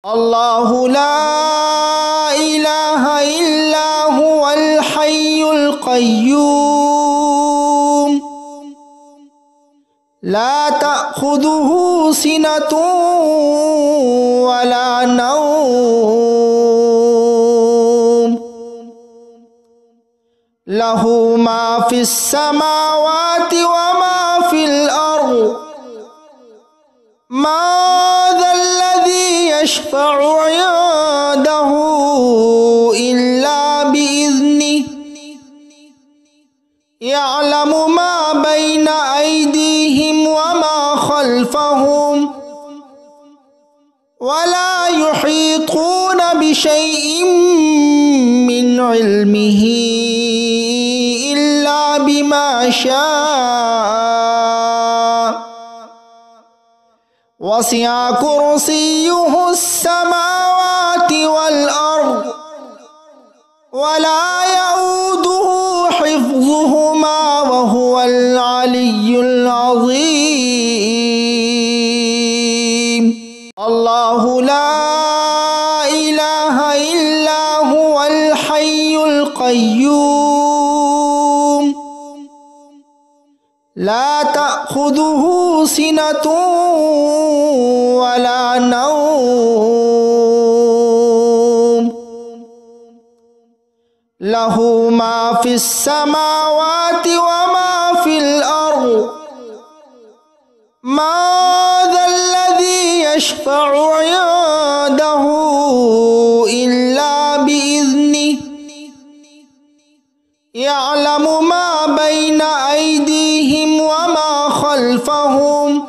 الله لا إله إلا هو الحي القيوم لا تأخذه سنة ولا نوم له ما في السماوات وما في الأرض ما ذا الذي يشفع عنده إلا بإذنه يعلم ما بين أيديهم وما خلفهم ولا يحيطون بشيء من علمه إلا بما شاء وسع كرسيه السماوات والأرض ولا يؤوده حفظهما وهو العلي العظيم الله لا إله إلا هو الحي القيوم لا تأخذه سنة ولا نوم له ما في السماوات وما في الأرض ما ذا الذي يشفع عنده إلا بإذنه يعلم ما بين أيديهم وما خلفهم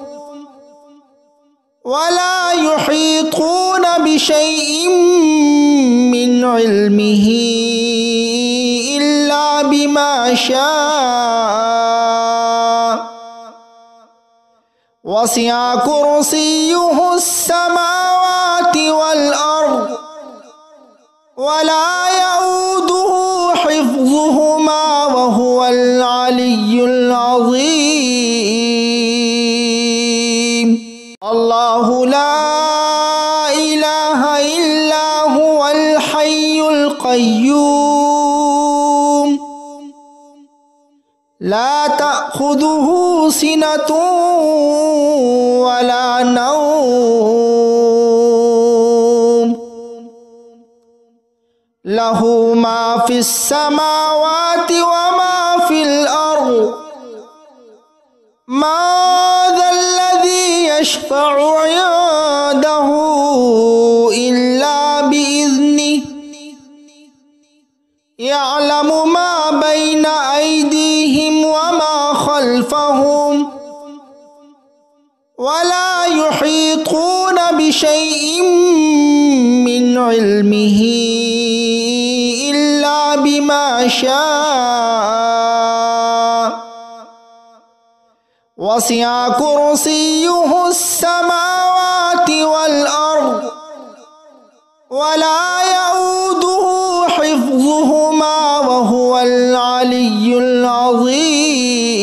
ولا يحيطون بشيء من علمه إلا بما شاء وسع كرسيه السماوات والأرض ولا يؤوده حفظهما وهو العلي العظيم الله لا إله إلا هو الحي القيوم لا تأخذه سنة ولا نوم له ما في السماوات وما في الأرض ما ذا الذي يشفع عنده إلا بإذنه يعلم ما بين أيديهم وما خلفهم ولا يحيطون بشيء من علمه إلا بما شاء وسع كرسيه السماوات والأرض ولا يؤوده حفظهما وهو العلي العظيم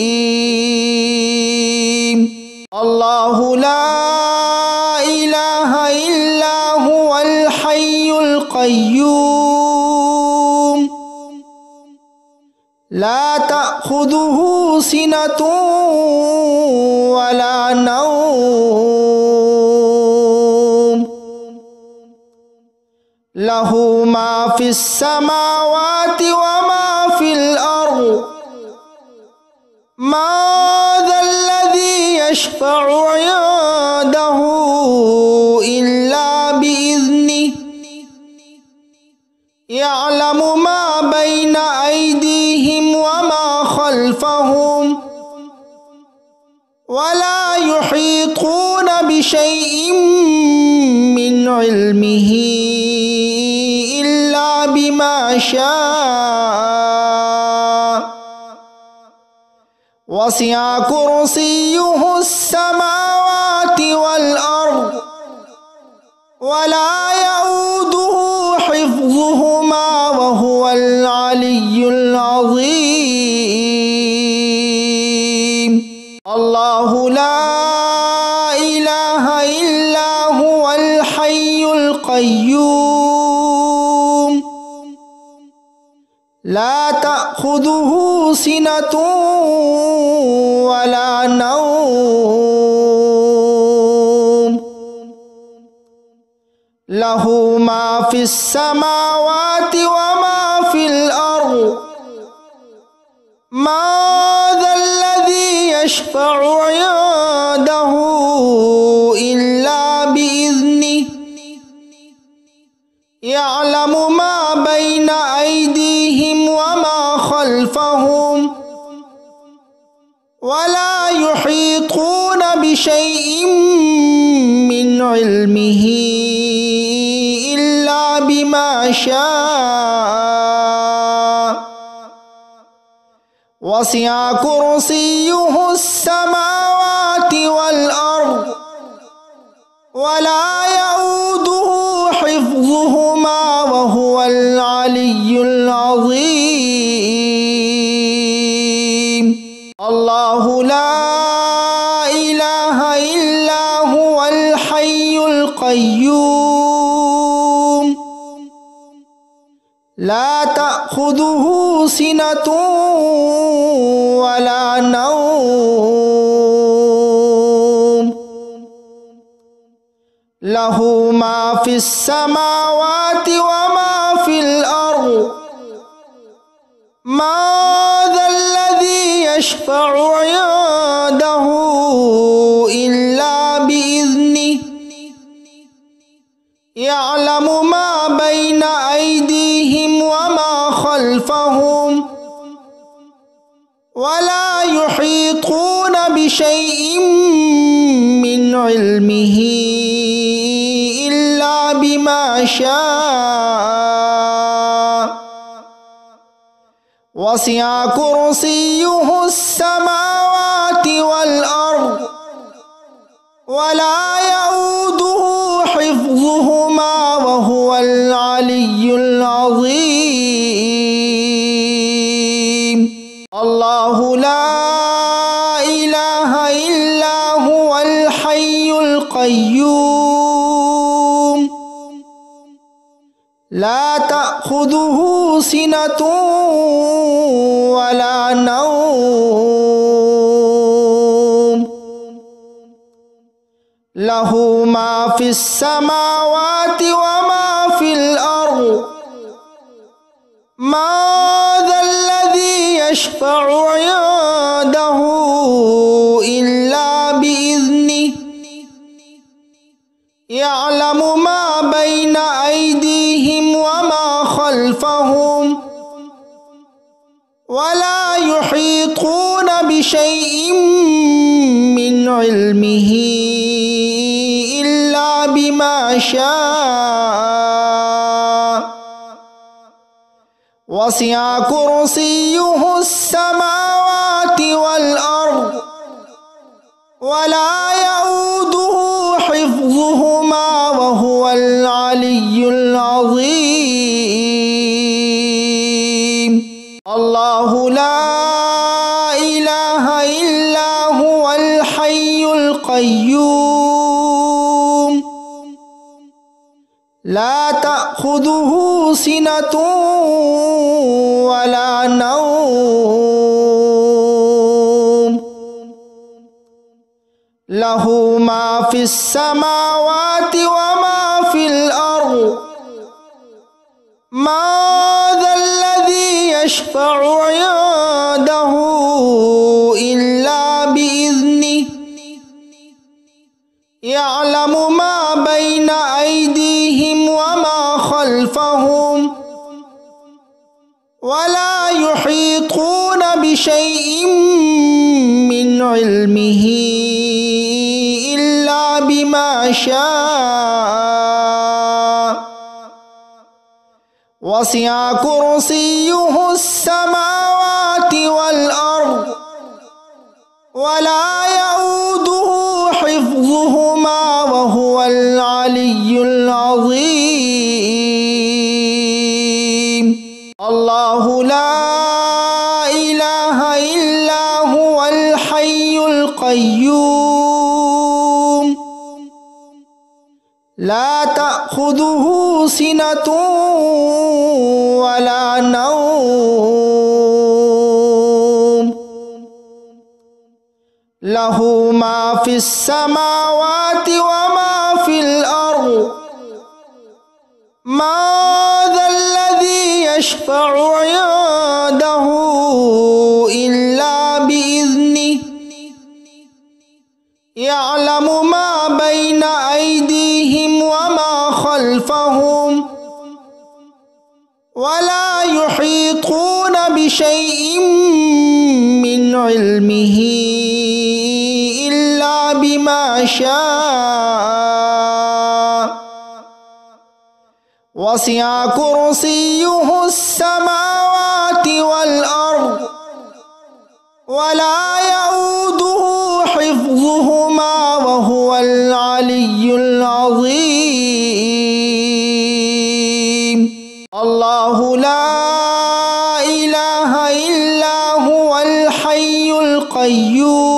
الله لا إله إلا هو الحي القيوم لا تأخذه سنة ولا نوم له ما في السماوات وما في الأرض ما ذا الذي يشفع عنده إلا بإذنه يعلم ما بين أيديهم وما خلفهم ولا يحيطون بشيء من علمه إلا بما شاء وسع كرسيه السماوات والأرض ولا يؤوده حفظهما وهو العلي العظيم الله لا إله إلا هو الحي القيوم القيوم لا تأخذه سنة ولا نوم له ما في السماوات وما في الأرض ما ذا الذي يشفع عنده إلا بإذنه يعلم ما بين أيديهم وما خلفهم ولا يحيطون بشيء من علمه إلا بما شاء وسع كرسيه السماوات والأرض ولا يؤوده حفظهما وهو العلي العظيم الله لا إله إلا هو الحي القيوم لا تأخذه سنة ولا نوم له ما في السماوات وما في الأرض ما ذا الذي يشفع عنده إلا بإذنه يعلم ما بين أيديهم وما خلفهم ولا يحيطون بشيء من علمه إلا بما شاء وسع كرسيه السماوات والأرض ولا يؤوده حفظهما وهو العلي العظيم الله لا إله إلا هو الحي القيوم لا تأخذه سنة ولا نوم له ما في السماوات وما في الأرض ما ذا الذي يشفع عنده إلا بإذنه يعلم ما بين أيديهم وما خلفهم ولا يحيطون بشيء من علمه إلا بما شاء وسع كرسيه السماوات والأرض ولا يؤوده حفظهما وهو العلي العظيم الله لا إله إلا هو الحي القيوم لا تأخذه سنة ولا نوم له ما في السماوات وما في الأرض ما ذا الذي يشفع عنده إلا بإذنه يعلم ما بين أيديهم وما خلفهم ولا يحيطون بشيء من علمه إلا بما شاء وسع كرسيه السماوات والأرض ولا يؤوده حفظهما وهو العلي العظيم الله لا إله إلا هو الحي القيوم لا تأخذه تأخذه سنة ولا نوم له ما في السماوات وما في الأرض ما ذا الذي يشفع عنده إلا بإذنه يعلم ما بين أيديهم وما خلفهم ولا يحيطون بشيء من علمه إلا بما شاء وسع كرسيه السماوات والأرض ولا يؤوده حفظهما وهو العلي العظيم الله لا إله إلا هو الحي القيوم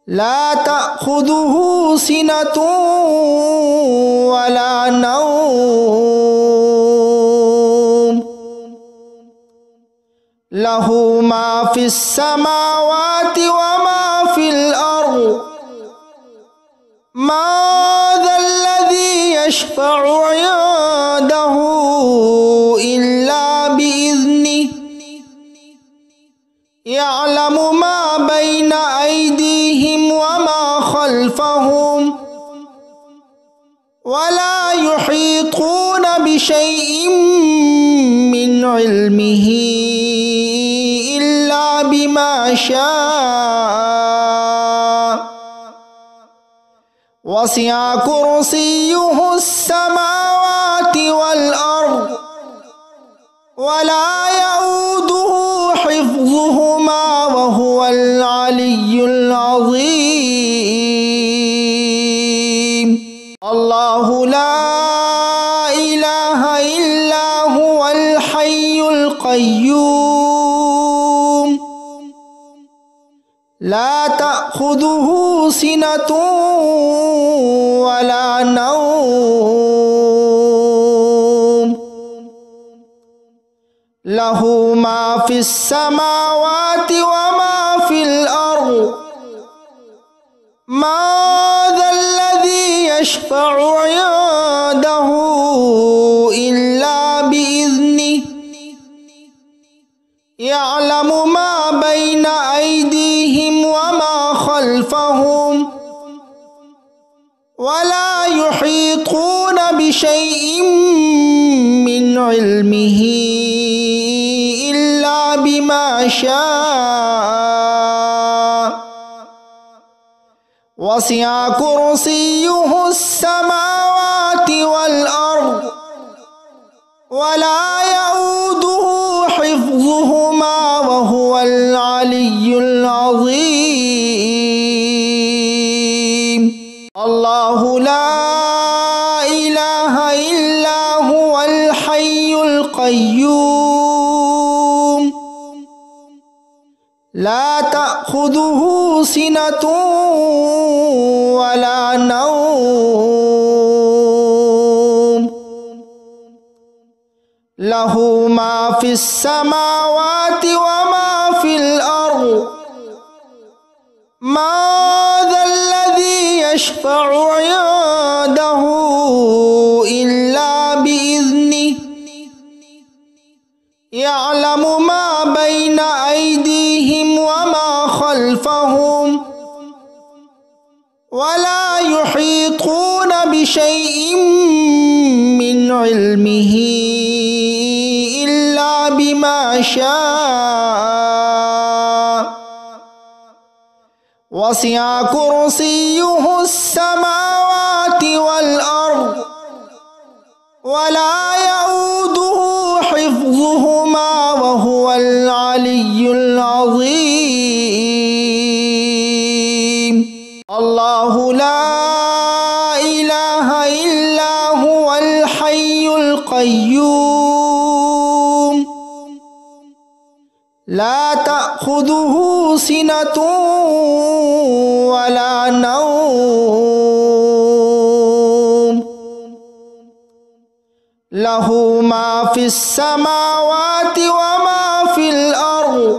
لا تأخذه سنة ولا نوم له ما في السماوات وما في الأرض ما ذا الذي يشفع عنده إلا بإذنه يعلم ما بين أيديهم وما خلفهم ولا يحيطون بشيء من علمه إلا بما شاء وسع كرسيه السماوات والأرض ولا يؤوده حفظهما وهو العلي العظيم الله لا إله إلا هو الحي القيوم لا تأخذه سنة ولا نوم له ما في السماوات وما في الأرض ما ذا الذي يشفع عنده إلا بإذنه يعلم ما بين أيديهم وما خلفهم ولا يحيطون بشيء من علمه إلا بما شاء وسع كرسيه السماوات والأرض ولا يؤوده حفظهما وهو العلي العظيم الله لا إله إلا هو الحي القيوم لا تأخذه سنة ولا نوم له ما في السماوات وما في الأرض ما ذا الذي يشفع عنده إلا بإذنه يعلم ما بين أيديهم وما خلفهم ولا يحيطون بشيء من علمه إلا بما شاء وسع كرسيه السماوات والأرض ولا يؤوده حفظهما وهو العلي العظيم الله لا إله إلا هو الحي القيوم لا تأخذه سنة ولا نوم লাহু মা ফিস সামাওয়াতি ওয়া মা ফিল আরদ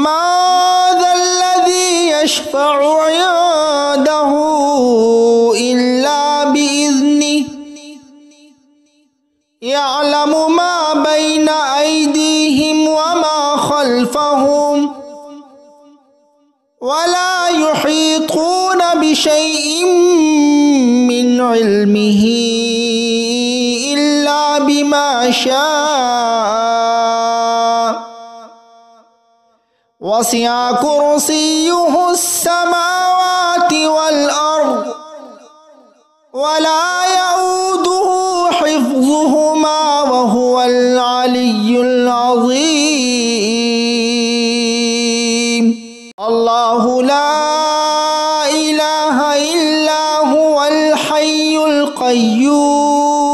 মা যাল্লাযী ইয়াশফা'ু 'ইনদাহু ইল্লা বিইذনিহি ইয়া'লামু মা বাইনা আইদিহিম ওয়া মা খালফাহুম ওয়া লা ইউহীতুনা বিশাইইন মিন ইলমিহি ইল্লা বিমা শাআ ওয়াসি'a কুরসিয়্যুহুস সামাওয়াতি ওয়াল আরদ ওয়া লা ইয়াউদুহু হিফযুহুমা ওয়া হুয়াল আলিয়্যুল আযীম। আল্লাহু লা ইলাহা ইল্লা হুয়াল হাইয়ুল কাইয়্যুম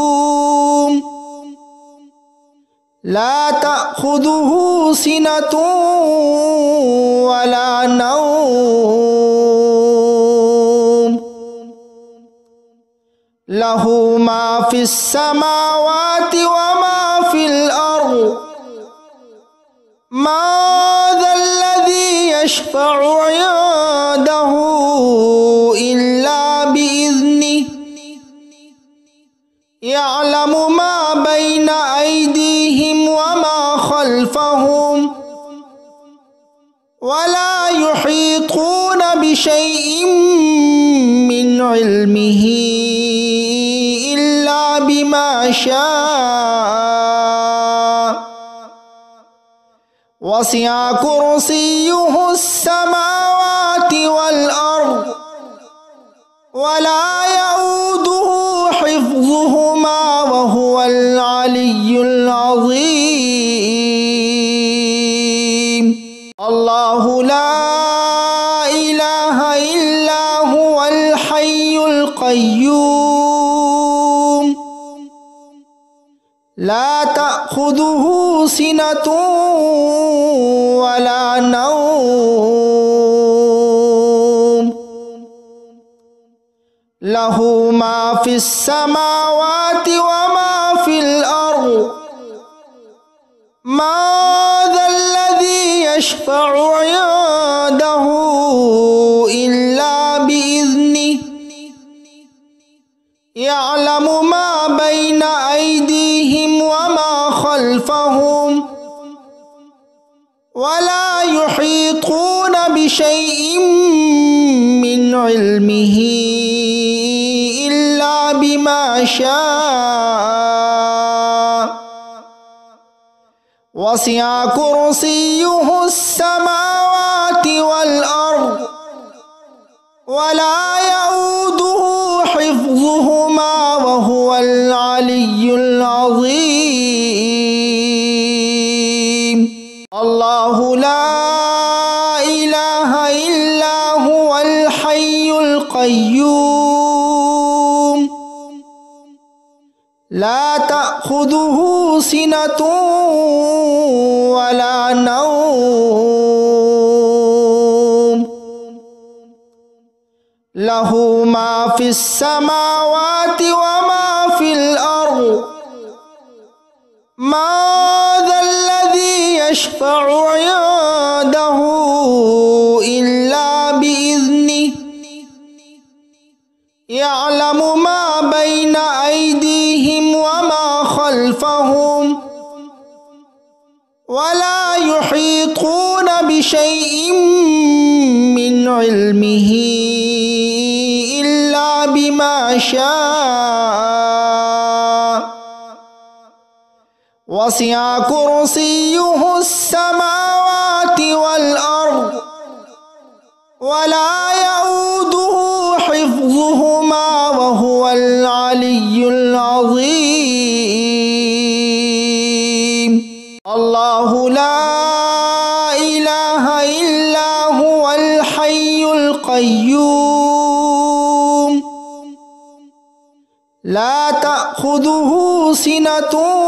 লা তা'খুযুহু সিনাতুন ওয়া লা নাওম লাহু মা ফিস সামাওয়াতি ওয়া মা ফিল আরদ মা যাল্লাযী ইয়াশফা'ু 'ইনদাহু ইল্লা বিইذনিহি ইয়া'লামু মা বাইনা আইদিহিম ওয়া মা খালফাহুম ওয়া লা ইউহীতুনা বিশাইইন মিন ইলমিহি ইল্লা বিমা শাআ ওয়াসি'a কুরসিয়্যুহুস সামাওয়াতি ওয়াল আরদ ওয়া লা ইয়াউদুহু হিফযুহুমা ওয়া হুয়াল আলিয়্যুল আযীম। আল্লাহু লা ইলাহা ইল্লা হুয়াল হাইয়ুল কাইয়্যুম লা তা'খুযুহু সিনাতুন ওয়া লা নাওম লাহু মা ফিস সামাওয়াতি ওয়া মা ফিল আরদ মা যাল্লাযী ইয়াশফা'ু 'ইনদাহু ইল্লা বিইذনিহি ইয়া'লামু মা বাইনা আইদিহিম ওয়া মা খালফাহুম ওয়া লা ইউহীতুনা বিশাইইন মিন ইলমিহি ইল্লা বিমা শাআ ওয়াসি'a কুরসিয়্যুহুস সামাওয়াতি ওয়াল আরদ ওয়া লা ইয়াউদুহু হিফযুহুমা ওয়া হুয়াল আলিয়্যুল আযীম। আল্লাহু লা ইলাহা ইল্লা হুয়াল হাইয়ুল কাইয়্যুম লা তা'খুযুহু সিনাতুন ওয়া লা নাওম লাহু মা ফিস সামাওয়াতি ওয়া মা ফিল আরদ মা যাল্লাযী ইয়াশফা'ু 'ইনদাহু ইল্লা বিইذনিহি ইয়া'লামু মা বাইনা আইদিহিম ওয়া মা খালফাহুম ওয়া লা ইউহীতুনা বিশাইইন মিন ইলমিহি ইল্লা বিমা শাআ ওয়াসি'a কুরসিয়্যুহুস সামাওয়াতি ওয়াল আরদ ওয়া লা ইয়াউদুহু হিফযুহুমা ওয়া হুয়াল আলিয়্যুল আযীম। আল্লাহু লা ইলাহা ইল্লা হুয়াল হাইয়ুল কাইয়্যুম লা তা'খুযুহু সিনাতুন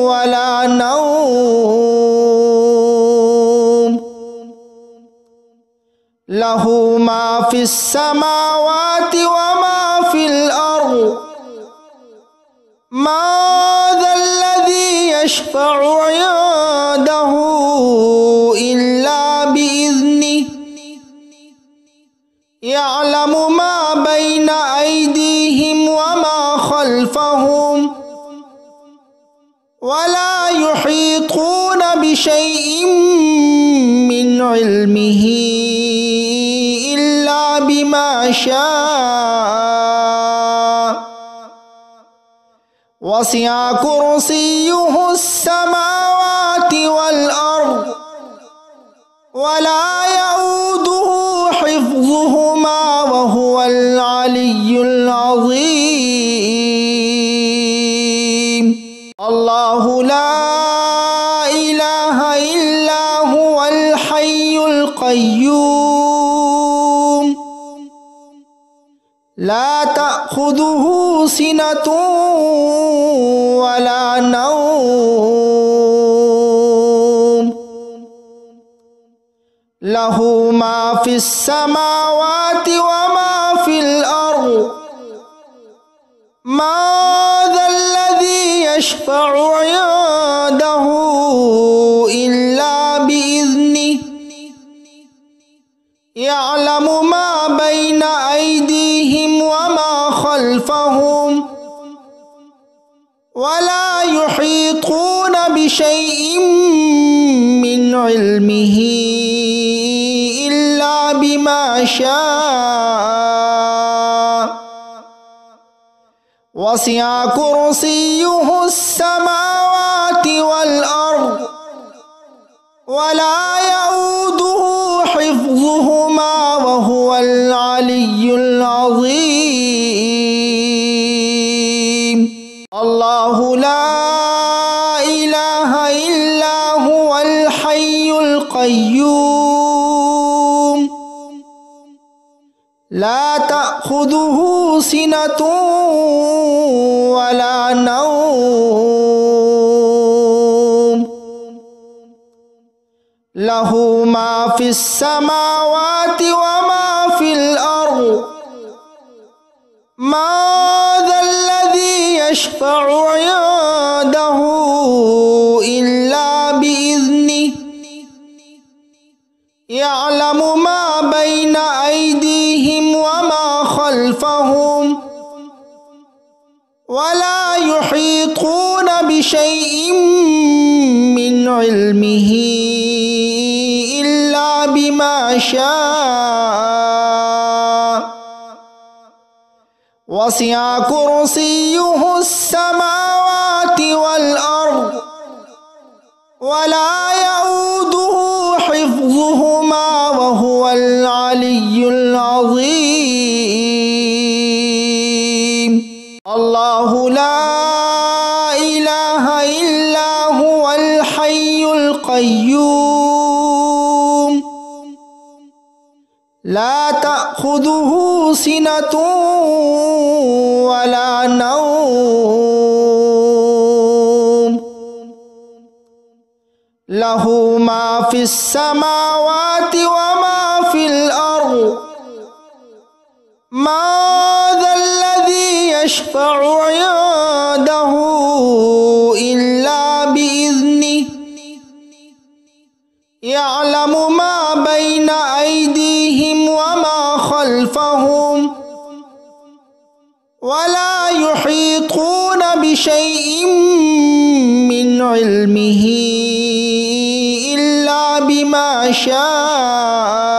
ওয়া লা নাওম লাহু মা ফিস সামাওয়াতি ওয়া মা ফিল আরদ ما ذا الذي يشفع عنده إلا بإذنه يعلم ما بين أيديهم وما خلفهم ولا يحيطون بشيء من علمه إلا بما شاء وسع كرسيه السماوات والأرض ولا يؤوده حفظهما وهو العلي العظيم. الله لا إله إلا هو الحي القيوم لا تأخذه سنة ولا نوم له ما في السماوات وما في الأرض ما ذا الذي يشفع عنده إلا بإذنه يعلم ما بين أيديهم وما خلفهم ولا يحيطون بشيء من علمه إلا بما شاء وسع كرسيه السماوات والأرض ولا يؤوده حفظهما وهو العلي العظيم. الله لا إله إلا هو الحي القيوم لا تأخذه سنة ولا نوم له ما في السماوات وما في الأرض ما ذا الذي يشفع عنده إلا بإذنه يعلم ما بين أيديهم وما خلفهم ولا يحيطون بشيء من علمه إلا بما شاء وسع كرسيه السماوات والأرض ولا يؤوده حفظهما وهو العلي العظيم. الله لا إله إلا هو الحي القيوم لا تأخذه سنة ولا نوم له ما في السماوات وما في الأرض ما ذا الذي يشفع عنده إلا بإذنه يعلم ما بين أيديهم وما خلفهم ولا يحيطون بشيء من علمه إلا بما شاء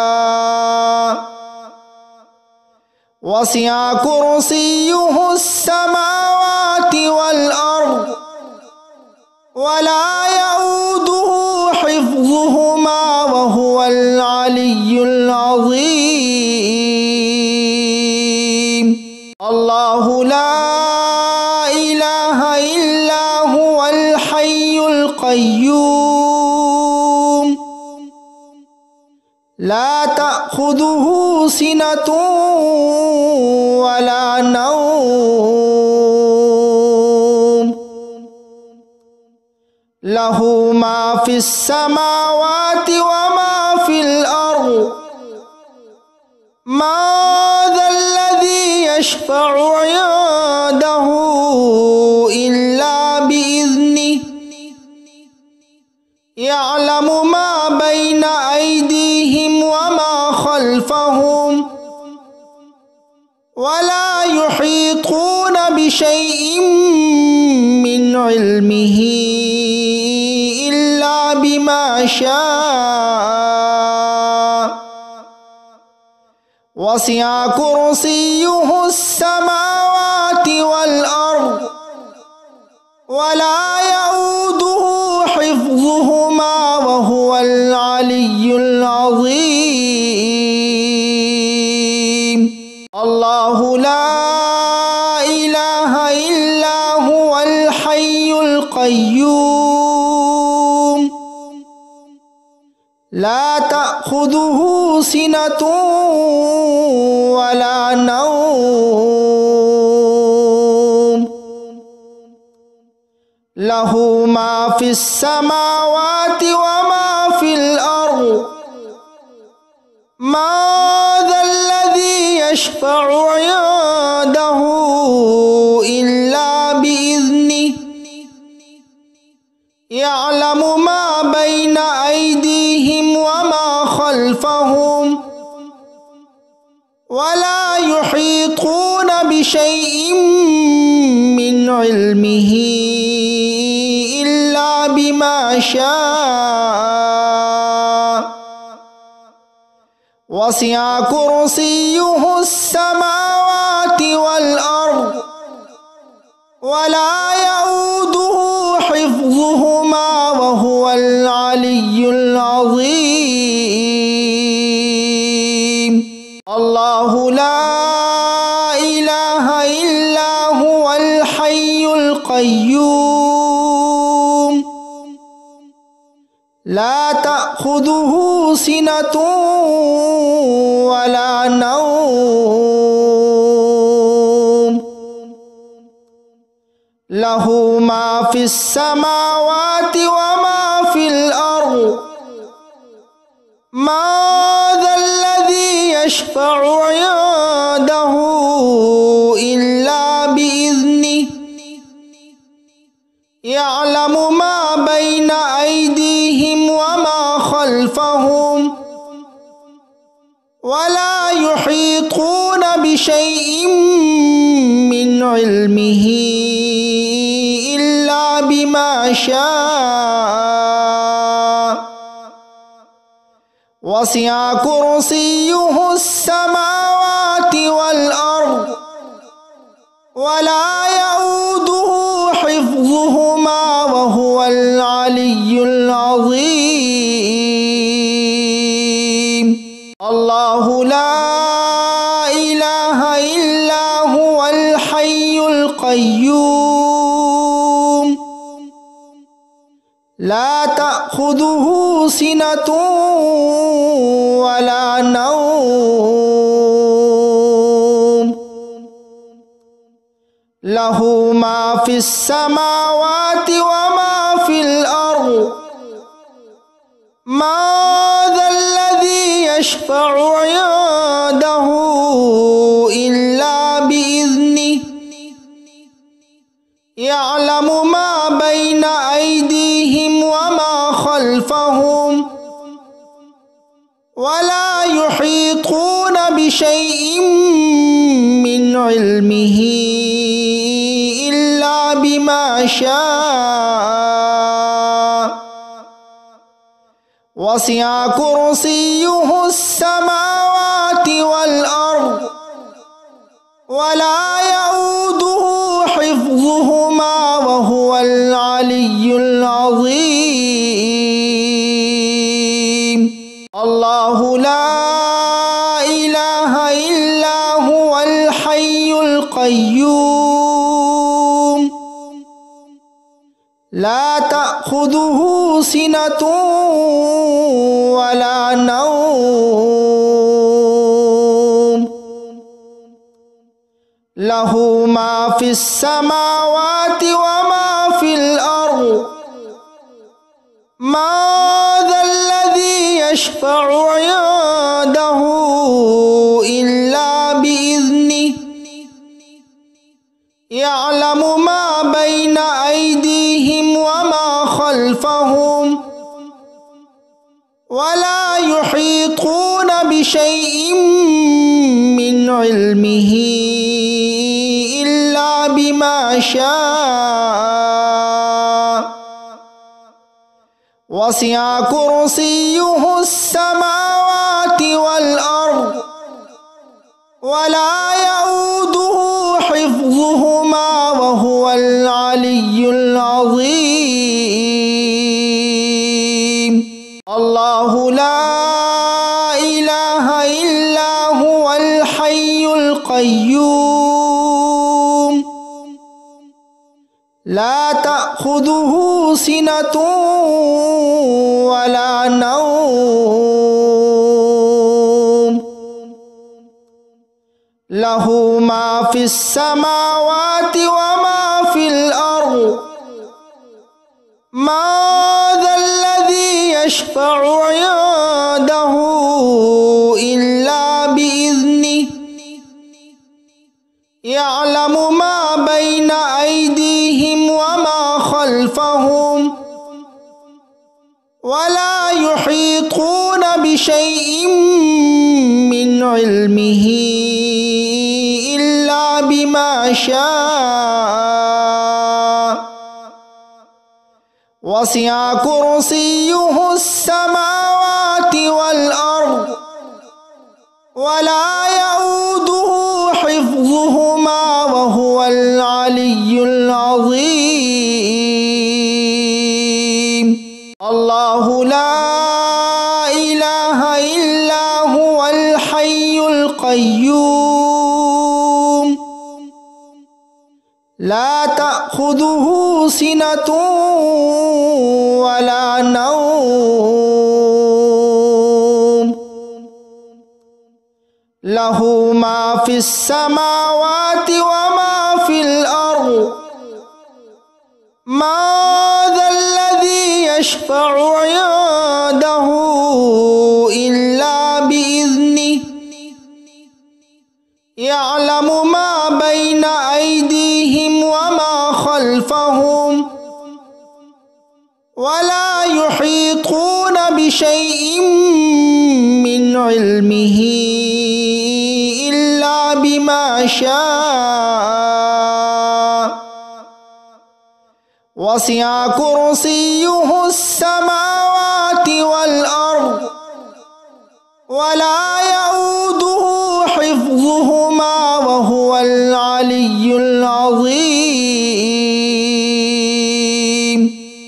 وسع كرسيه السماوات والأرض ولا يؤوده حفظهما وهو العلي العظيم. الله لا إله إلا هو الحي القيوم لا تأخذه سنة ولا نوم له ما في السماوات وما في الأرض ما ذا الذي يشفع عنده ولا يحيطون بشيء من علمه إلا بما شاء وسع كرسيه السماوات والأرض ولا يؤوده حفظهما وهو العلي العظيم الله لا إله إلا هو الحي القيوم لا تأخذه سنة ولا نوم له ما في السماوات وما في الأرض ما ذا الذي يشفع عنده إلا بإذنه يعلم ما بين أيديهم وما خلفهم ولا يحيطون بشيء من علمه إلا بما شاء وسع كرسيه السماوات والأرض ولا يؤوده حفظهما وهو العلي العظيم الله لا إله إلا هو الحي القيوم لا تأخذه سنة ولا نوم له ما في السماوات وما في الأرض ما ذا الذي يشفع عنده إلا بإذنه يعلم ما بين أيديهم وما خلفهم ولا يحيطون بشيء من علمه إلا بما شاء وسع كرسيه السماوات والأرض ولا يؤوده حفظهما وهو العلي العظيم الله لا إله إلا هو الحي القيوم لا تأخذه سنة ولا نوم له ما في السماوات وما في الأرض ما ذا الذي يشفع عنده إلا بإذنه يعلم ما بين أيديهم وما خلفهم ولا يحيطون بشيء من علمه إلا بما شاء وسع كرسيه السماوات والأرض ولا يؤوده حفظهما وهو العلي العظيم الله لا إله إلا هو الحي القيوم لا تأخذه سنة ولا نوم له ما في السماوات وما في الأرض ما ذا الذي يشفع عنده إلا بإذنه يعلم ما بين أيديهم وما خلفهم ولا يحيطون بشيء من علمه إلا بما شاء وسع كرسيه السماوات والأرض ولا يؤوده حفظهما وهو العلي العظيم الله لا إله إلا هو الحي القيوم لا تأخذه سنة ولا نوم له ما في السماوات وما في الأرض ما ذا الذي يشفع عنده إلا بإذنه يعلم ما بين أيديهم وما خلفهم ولا يحيطون بشيء من علمه إلا بما شاء وسع كرسيه السماوات والأرض ولا يؤوده حفظهما وهو العلي العظيم الله لا إله إلا هو الحي القيوم لا تأخذه سنة ولا نوم له ما في السماوات وما في الأرض ما ذا الذي يشفع عنده إلا بإذنه يعلم ما بين أيديهم وما خلفهم ولا يحيطون بشيء من علمه إلا بما شاء وسع كرسيه السماوات والأرض ولا يؤوده حفظهما وهو العلي العظيم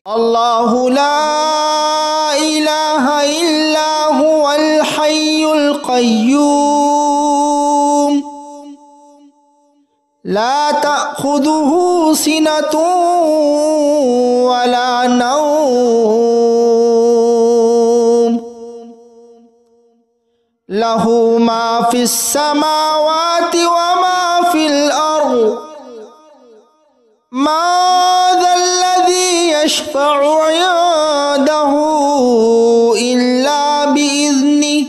الله لا إله إلا هو الحي القيوم لا تأخذه سنة ولا نوم له ما في السماوات وما في الأرض ما ذا الذي يشفع عنده إلا بإذنه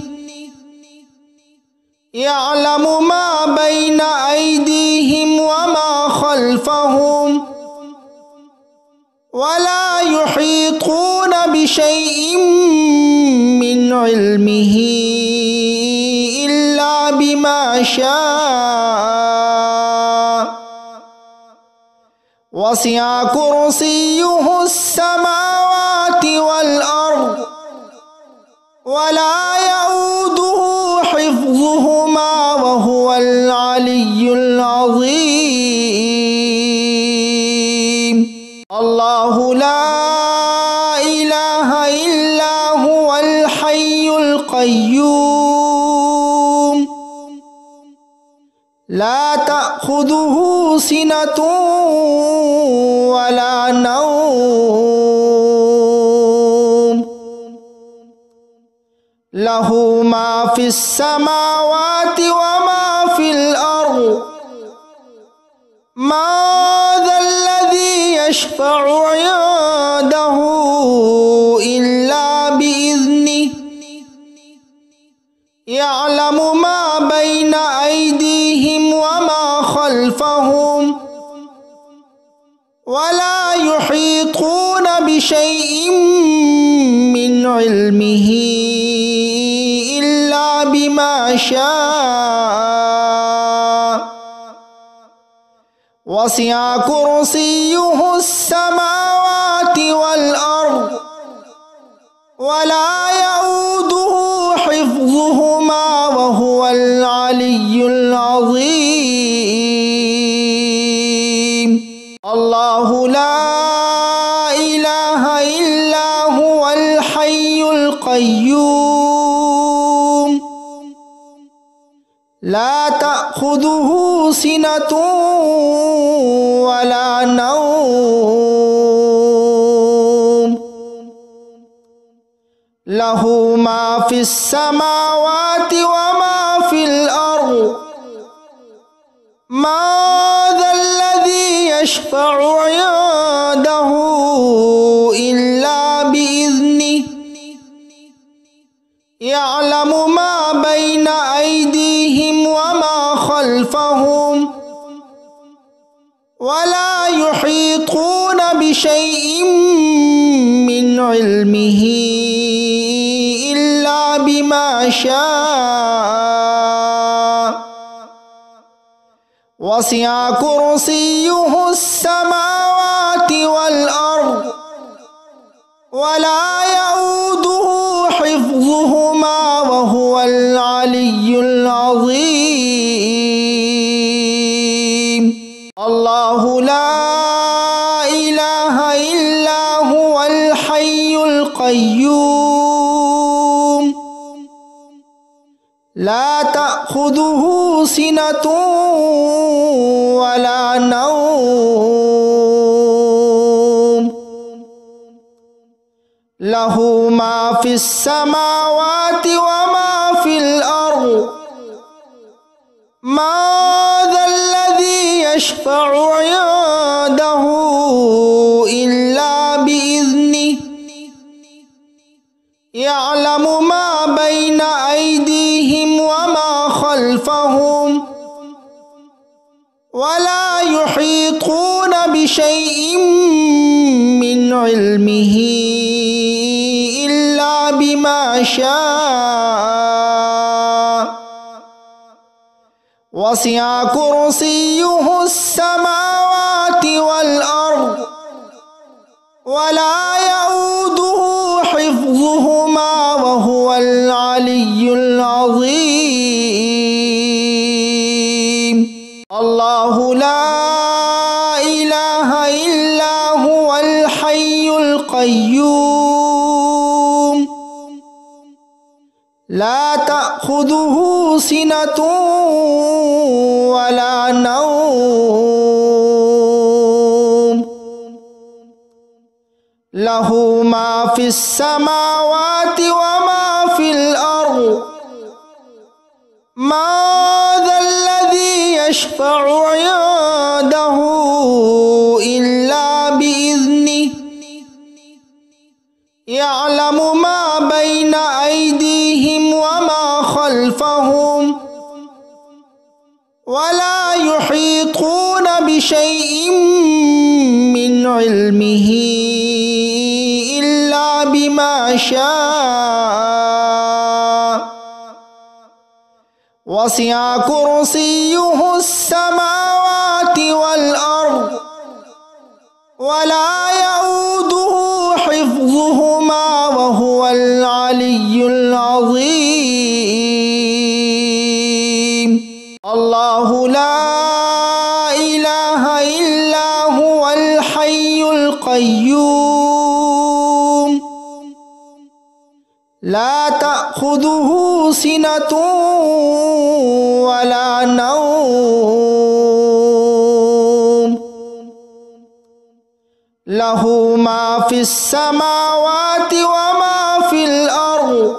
يعلم ما بين أيديهم وما خلفهم ولا يحيطون بشيء من علمه إلا بما شاء وسع كرسيه السماوات والأرض ولا يؤوده حفظهما وهو العلي العظيم الله لا إله إلا هو الحي القيوم لا تأخذه سنة ولا نوم له ما في السماوات وما في الأرض ما ذا الذي يشفع عنده إلا بإذنه يعلم ما بين أيديهم وما خلفهم ولا يحيطون بشيء من علمه إلا بما شاء وسع كرسيه السماوات والأرض ولا يؤوده حفظهما وهو العلي العظيم. الله لا إله إلا هو الحي القيوم لا تأخذه سنة ولا نوم له ما في السماوات وما في الأرض ما ذا الذي يشفع عنده إلا بإذنه يعلم ما بين أيديهم وما خلفهم ولا يحيطون بشيء من علمه إلا بما شاء وسع كرسيه السماوات والأرض ولا يؤوده حفظهما وهو العلي العظيم. الله لا إله إلا هو الحي القيوم لا تأخذه سنة ولا نوم له ما في السماوات وما في الأرض ما ذا الذي يشفع عنده إلا بإذنه يعلم ما بين أيديهم وما خلفهم ولا يحيطون بشيء من علمه إلا بما شاء وسع كرسيه السماوات والأرض ولا يؤوده حفظهما وهو العلي العظيم. الله لا إله إلا هو الحي القيوم لا تأخذه سنة ولا نوم له ما في السماوات وما في الأرض ما ذا الذي يشفع عنده إلا بإذنه يعلم ما بين أيديهم وما خلفهم ولا يحيطون بشيء من علمه إلا بما شاء وسع كرسيه السماوات والأرض ولا يؤوده حفظهما وهو العلي العظيم. الله لا إله إلا هو الحي القيوم لا تأخذه سنة ولا نوم له ما في السماوات وما في الأرض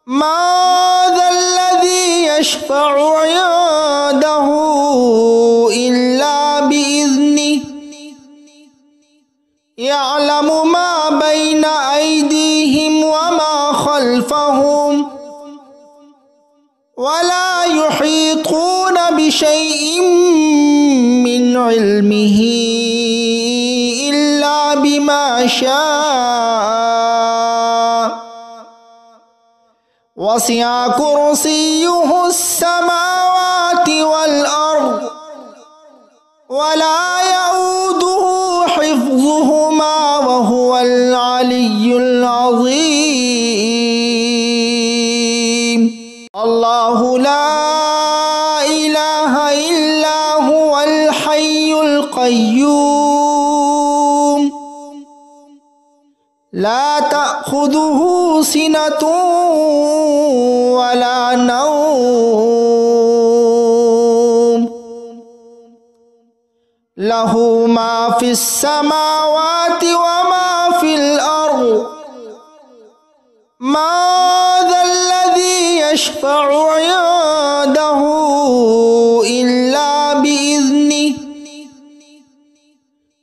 ما ذا الذي يشفع عنده إلا بإذنه يعلم ما بين أيديهم وما خلفهم ولا يحيطون بشيء من علمه إلا بما شاء وسع كرسيه السماوات والأرض إله إلا هو الحي القيوم لا تأخذه سنة ولا نوم له ما في السماوات وما في الأرض من ذا الذي يشفع عنده إلا بإذنه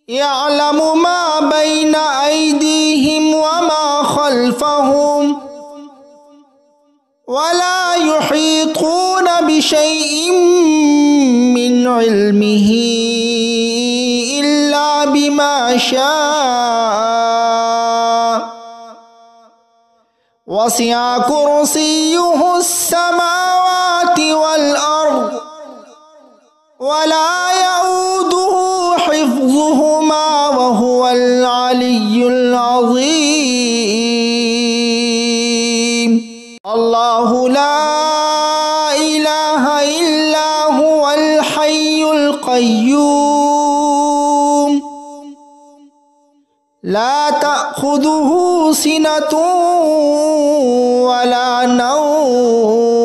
يعلم ما بين أيديهم وما خلفهم ولا يحيطون بشيء من علمه إلا بما شاء وسع كرسيه السماوات والأرض ولا يؤوده حفظهما وهو العلي العظيم الله لا إله إلا هو الحي القيوم لا تأخذه سنة ولا نوم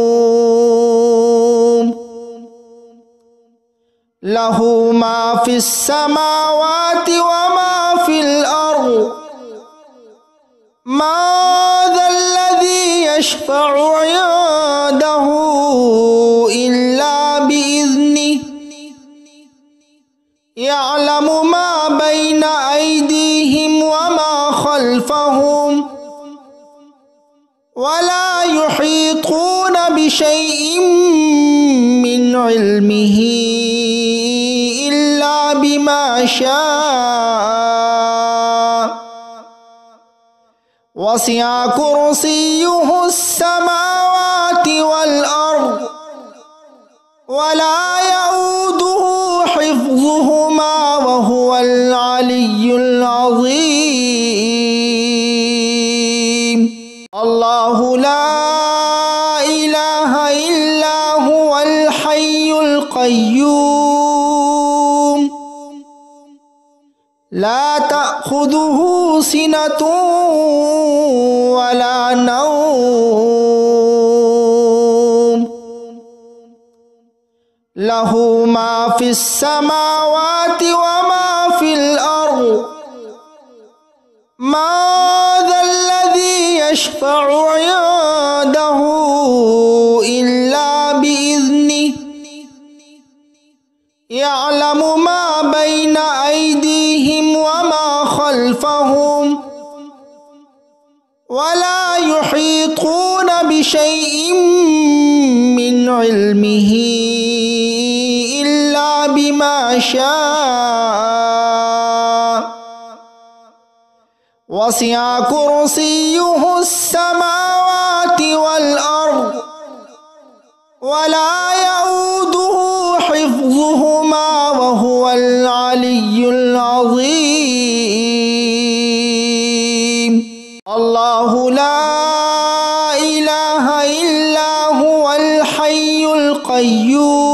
له ما في السماوات وما في الأرض من ذا الذي يشفع عنده إلا بإذنه يعلم ما بين أيديهم وما خلفهم ولا يحيطون بشيء من علمه إلا بما شاء وسع كرسيه السماوات والأرض ولا يؤوده حفظهما وهو العلي العظيم الله لا إله إلا هو الحي القيوم لا تأخذه سنة ولا نوم له ما في السماوات وما في الأرض من ذا الذي يشفع عنده إلا بإذنه يعلم ما بين أيديهم وما خلفهم ولا يحيطون بشيء من علمه إلا بما شاء وسع كرسيه السماوات والأرض ولا يؤوده حفظهما وهو العلي العظيم الله لا إله إلا هو الحي القيوم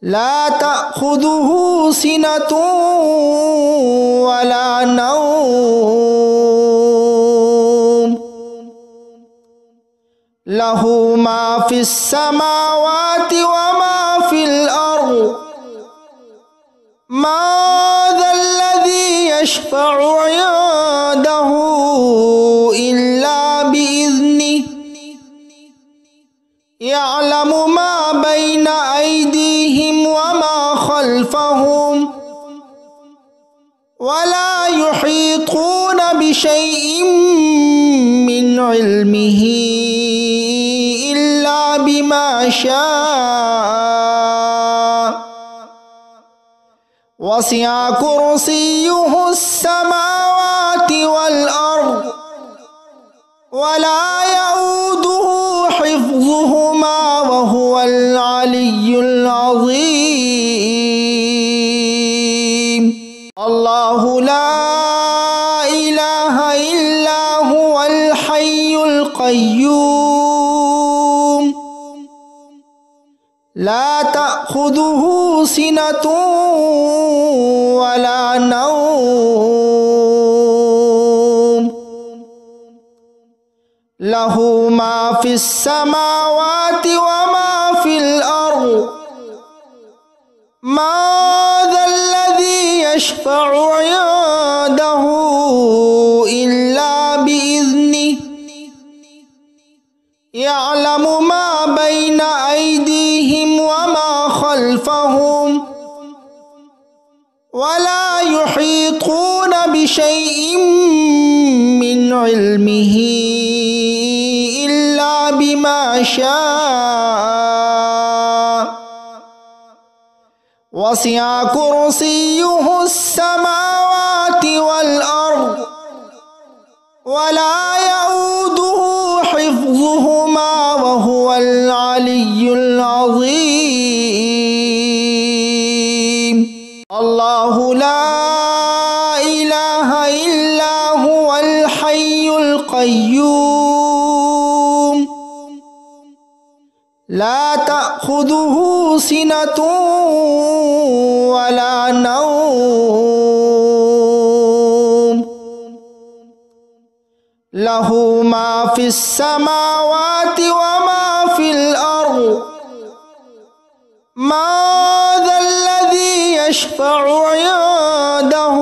لا تأخذه سنة ولا نوم له ما في السماوات وما في الأرض من ذا الذي يشفع عنده إلا بإذنه يعلم ما بين أيديهم وما خلفهم ولا يحيطون بشيء من علمه إلا بما شاء وسع كرسيه السماوات والأرض ولا يؤوده حفظهما وهو العلي العظيم الله لا إله إلا هو الحي القيوم لا تأخذه سنة ولا نوم له ما في السماوات وما في الأرض ما ذا الذي يشفع عنده إلا بإذنه يعلم ما بين أيديهم وما خلفهم ولا يحيطون بشيء من علمه إلا بما شاء وسع كرسيه السماوات والأرض ولا يؤوده حفظهما وهو العلي العظيم الله لا إله إلا هو الحي القيوم لا تأخذه سنة ولا نوم له ما في السماوات وما في الأرض ما ذا الذي يشفع عنده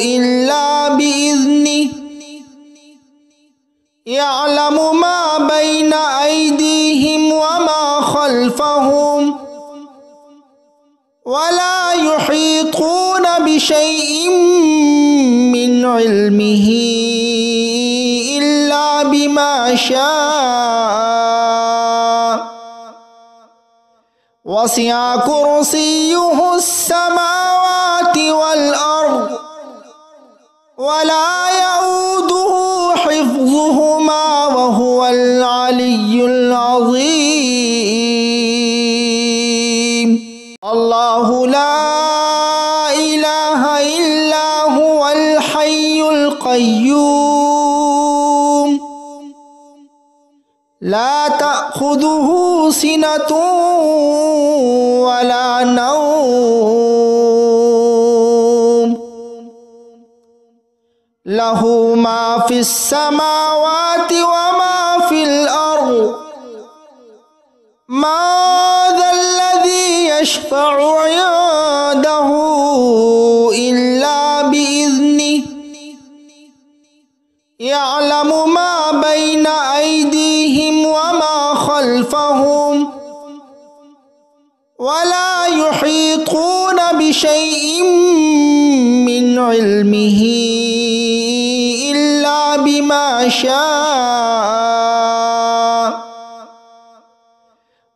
إلا بإذنه يعلم ما بين أيديهم وما خلفهم ولا يحيطون بشيء من علمه إلا بما شاء وسع كرسيه السماوات والأرض ولا يؤوده حفظهما وهو العلي العظيم الله لا إله إلا هو الحي القيوم لا تأخذه سنة ولا نوم له ما في السماوات وما في الأرض ما ذا الذي يشفع عنده إلا بإذنه يعلم ما بين أيديهم وما خلفهم ولا يحيطون بشيء من علمه إلا بما شاء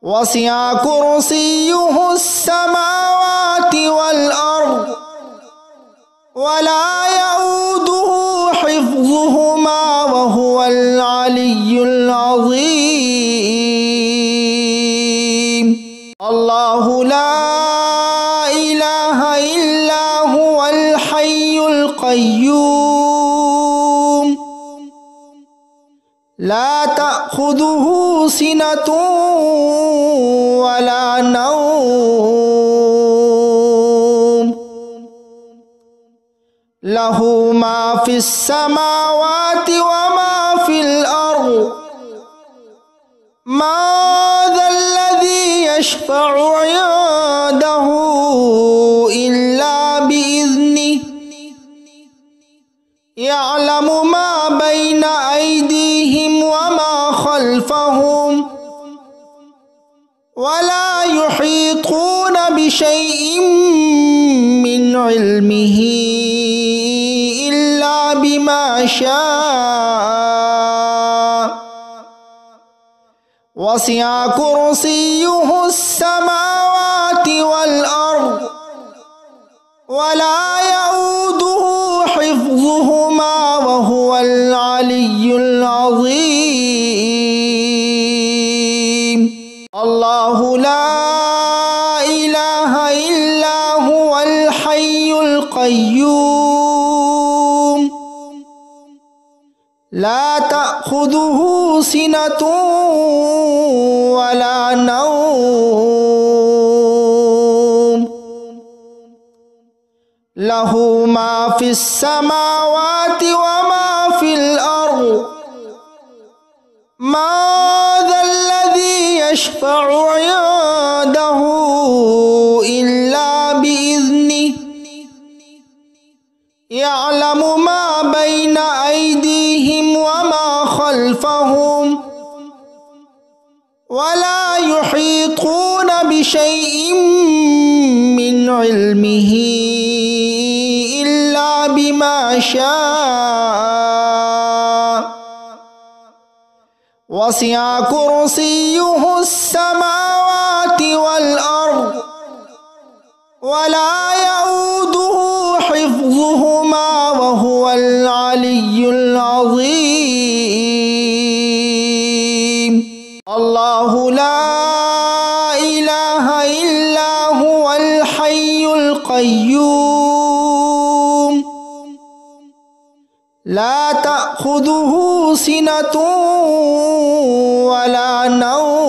وسع كرسيه السماوات والأرض ولا يؤوده حفظهما وهو العلي العظيم الله لا إله إلا هو الحي القيوم لا تأخذه سنة ولا نوم له ما في السماوات وما في الأرض ما ذا الذي يشفع عنده إلا بإذنه يعلم ما بين أيديهم وما خلفهم ولا يحيطون بشيء من علمه إلا بما شاء وسع كرسيه السماوات والأرض ولا يؤوده حفظهما وهو العلي العظيم الله لا إله إلا هو الحي القيوم لا تأخذه سنة ولا نوم له ما في السماوات وما في الأرض من ذا الذي يشفع عنده إلا بإذنه يعلم ما بين أيديهم وما خلفهم ولا يحيطون بشيء من علمه إلا بما شاء وسع كرسيه السماوات والأرض ولا يؤوده حفظهما وهو العلي العظيم الله لا إله إلا هو الحي القيوم لا تأخذه سنة ولا نوم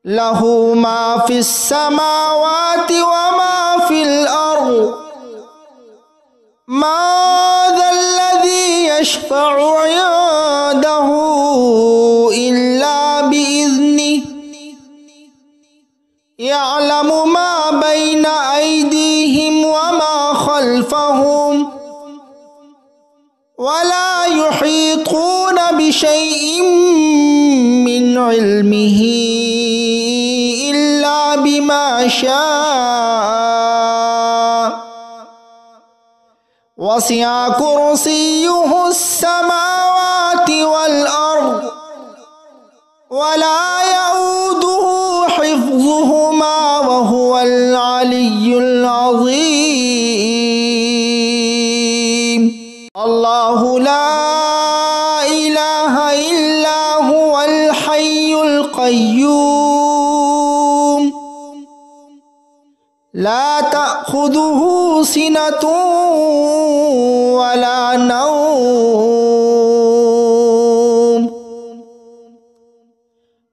له ما في السماوات وما في الأرض من ذا الذي يشفع عنده إلا بإذنه يعلم ما بين أيديهم وما خلفهم ولا يحيطون بشيء من علمه إلا بما شاء وسع كرسيه السماوات والأرض ولا يؤوده حفظهما وهو العلي العظيم الله لا إله إلا هو الحي القيوم لا تأخذه سنة ولا نوم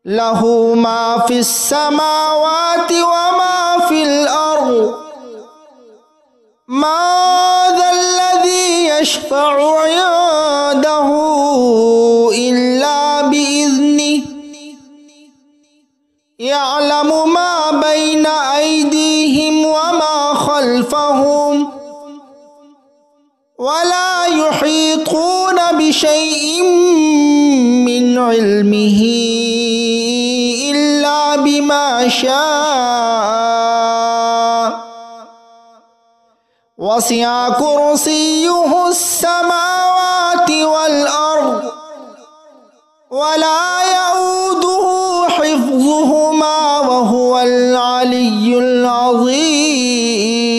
له ما في السماوات وما في الأرض من ذا الذي يشفع عنده إلا بإذنه يعلم ما بين أيديهم وما خلفهم ولا يحيطون بشيء من علمه إلا بما شاء وسع كرسيه السماوات والأرض ولا يؤوده حفظهما وهو العلي العظيم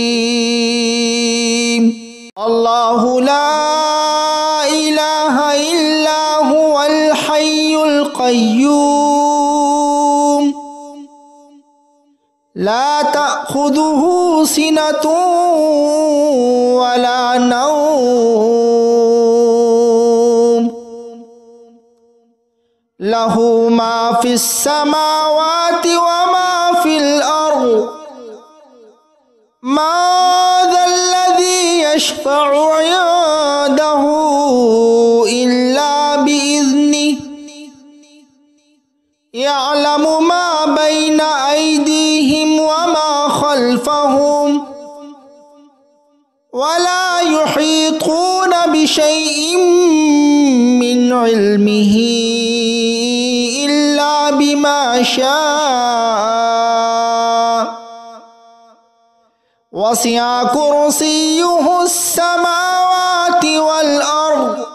الله لا إله إلا هو الحي القيوم لا تأخذه سنة ولا نوم له ما في السماوات وما في الأرض من ذا الذي يشفع عنده إلا بإذنه يعلم ما بين أيديهم وما خلفهم ولا يحيطون بشيء من علمه إلا بما شاء وسع كرسيه السماوات والأرض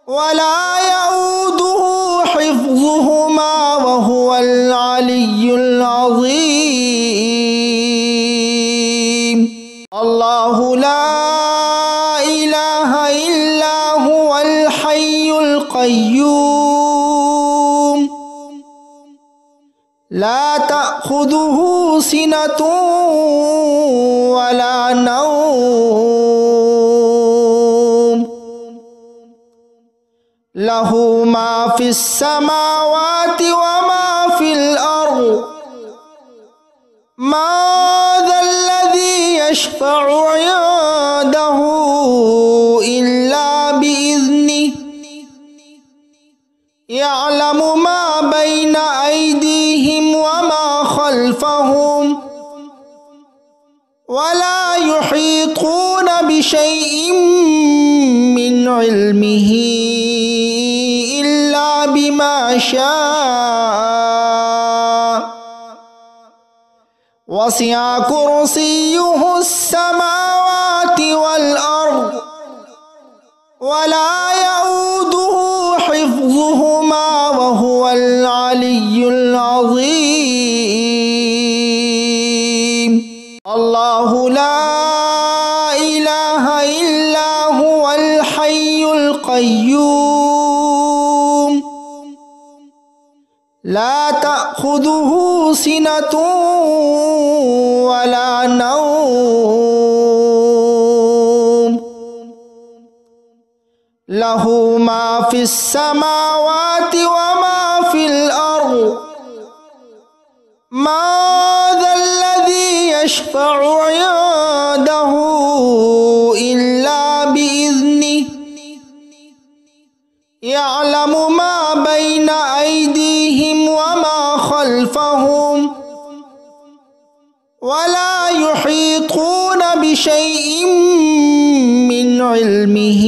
ولا يؤوده حفظهما وهو العلي العظيم الله لا إله إلا هو الحي القيوم لا تأخذه سنة ولا نوم له ما في السماوات وما في الأرض ما ذا الذي يشفع عنده إلا بإذنه يعلم ما بين أيديهم وما خلفهم ولا يحيطون بشيء من علمه إلا بما شاء وسع كرسيه السماوات والأرض ولا يؤوده حفظهما وهو العلي العظيم. الله لا إله إلا هو الحي القيوم لا تأخذه سنة ولا نوم له ما في السماوات وما في الأرض ما ذا الذي يشفع عنده إلا بإذنه يعلم ما بين أيديهم وما خلفهم ولا يحيطون بشيء من علمه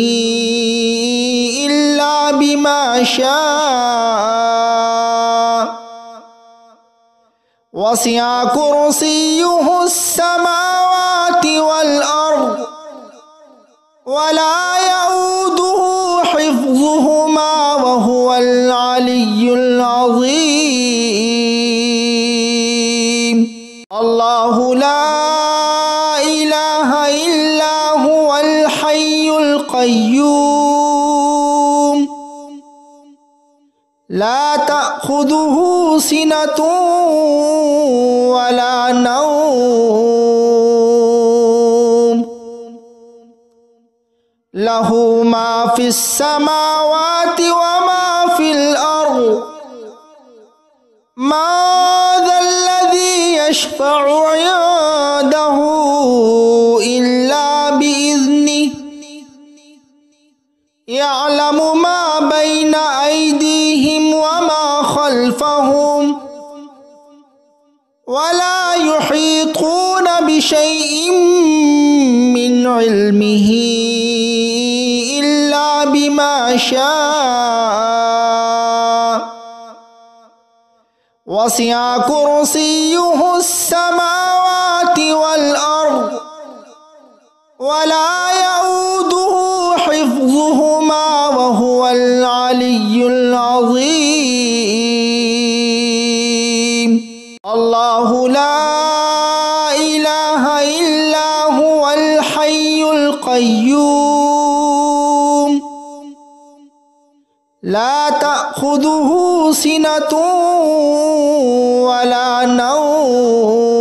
إلا بما شاء وسع كرسيه السماوات والأرض ولا يؤوده حفظهما وهو العلي العظيم. الله لا إله إلا هو الحي القيوم لا تأخذه سنة ولا نوم له ما في السماوات وما في الأرض ما ذا الذي يشفع عنده إلا بإذنه يعلم ما بين أيديهم وما خلفهم ولا يحيطون بشيء من علمه إلا بما شاء وسع كرسيه السماوات والأرض ولا يؤوده حفظهما وهو العلي العظيم. الله لا إله إلا هو الحي القيوم لا تأخذه سنة ولا نوم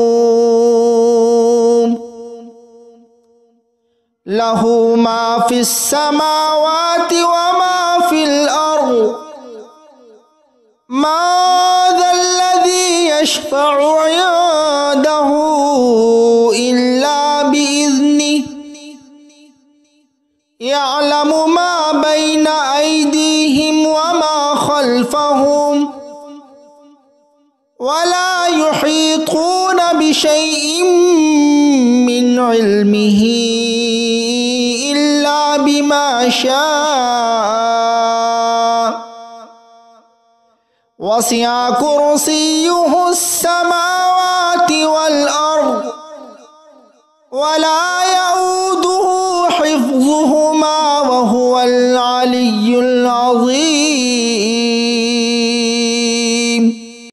له ما في السماوات وما في الأرض ما ذا الذي يشفع عنده إلا بإذنه يعلم ما بين أيديهم وما خلفهم ولا يحيطون بشيء من علمه إلا بما شاء وسع كرسيه السماوات والأرض ولا يؤوده حفظهما وهو العلي العظيم.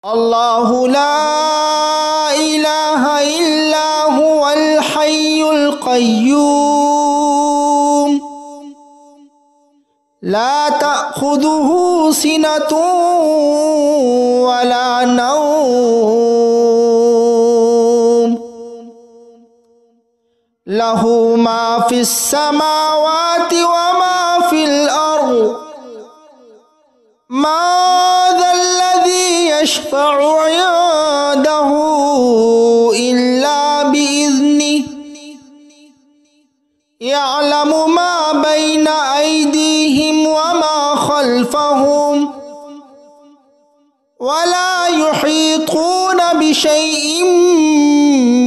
الله لا إله إلا هو الحي القيوم لا تأخذه سنة ولا نوم له ما في السماوات وما في الأرض ما ذا الذي يشفع عنده إلا خلفهم ولا يحيطون بشيء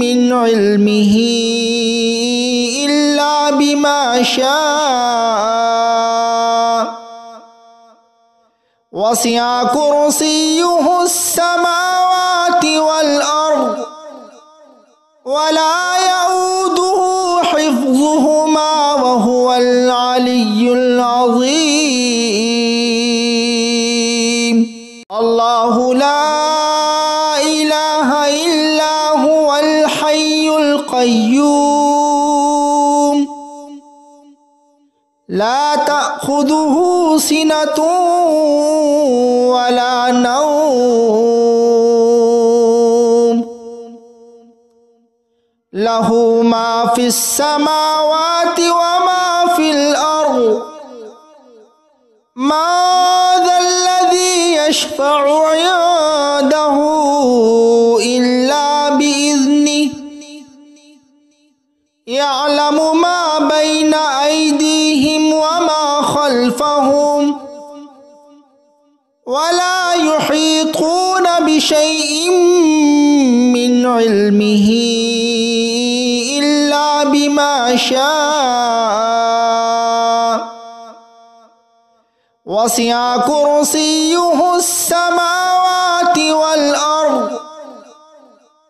من علمه إلا بما شاء وسع كرسيه السماوات والأرض ولا يؤوده حفظهما وهو العلي العظيم الله لا إله إلا هو الحي القيوم لا تأخذه سنة ولا نوم له ما في السماوات وما في الأرض ما ذا الذي يشفع عنده إلا بإذنه يعلم ما بين أيديهم وما خلفهم ولا يحيطون بشيء من علمه إلا بما شاء وسع كرسيه السماوات والأرض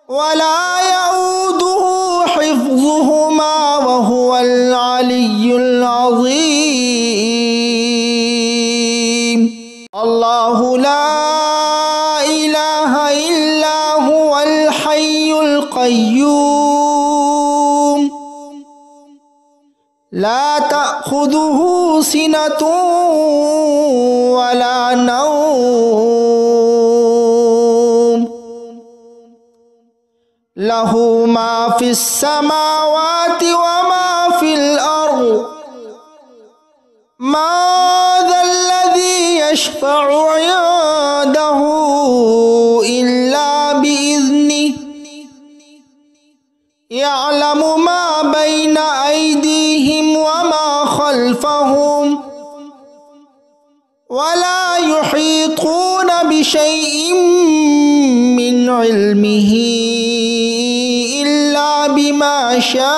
ولا يؤوده حفظهما وهو العلي العظيم الله لا إله إلا هو الحي القيوم لا تأخذه سنة ولا نوم له ما في السماوات وما في الأرض ما ذا الذي يشفع عنده إلا بإذنه يعلم ما بين أيديهم وما خلفهم ولا يحيطون بشيء من علمه إلا بما شاء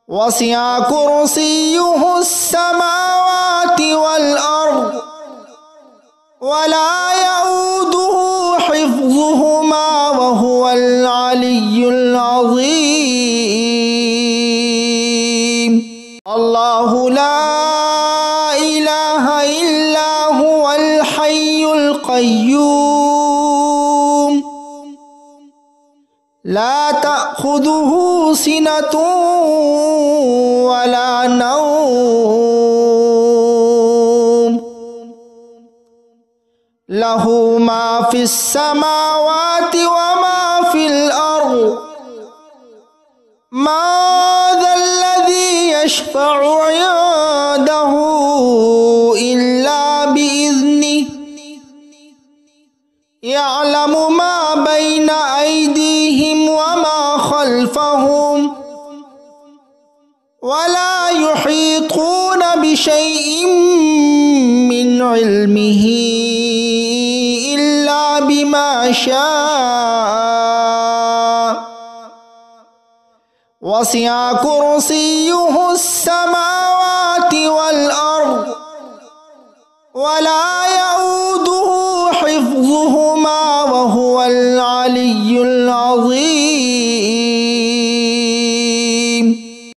وسع كرسيه السماوات والأرض ولا يؤوده حفظهما وهو العلي العظيم الله لا إله إلا هو الحي القيوم لا تأخذه سنة ولا نوم له ما في السماوات وما في الأرض ما ذا الذي يشفع عنده إلا بإذنه يعلم ما بين أيديهم وما خلفهم ولا يحيطون بشيء من علمه إلا بما شاء وسع كرسيه السماوات والأرض ولا يؤوده حفظهما وهو العلي العظيم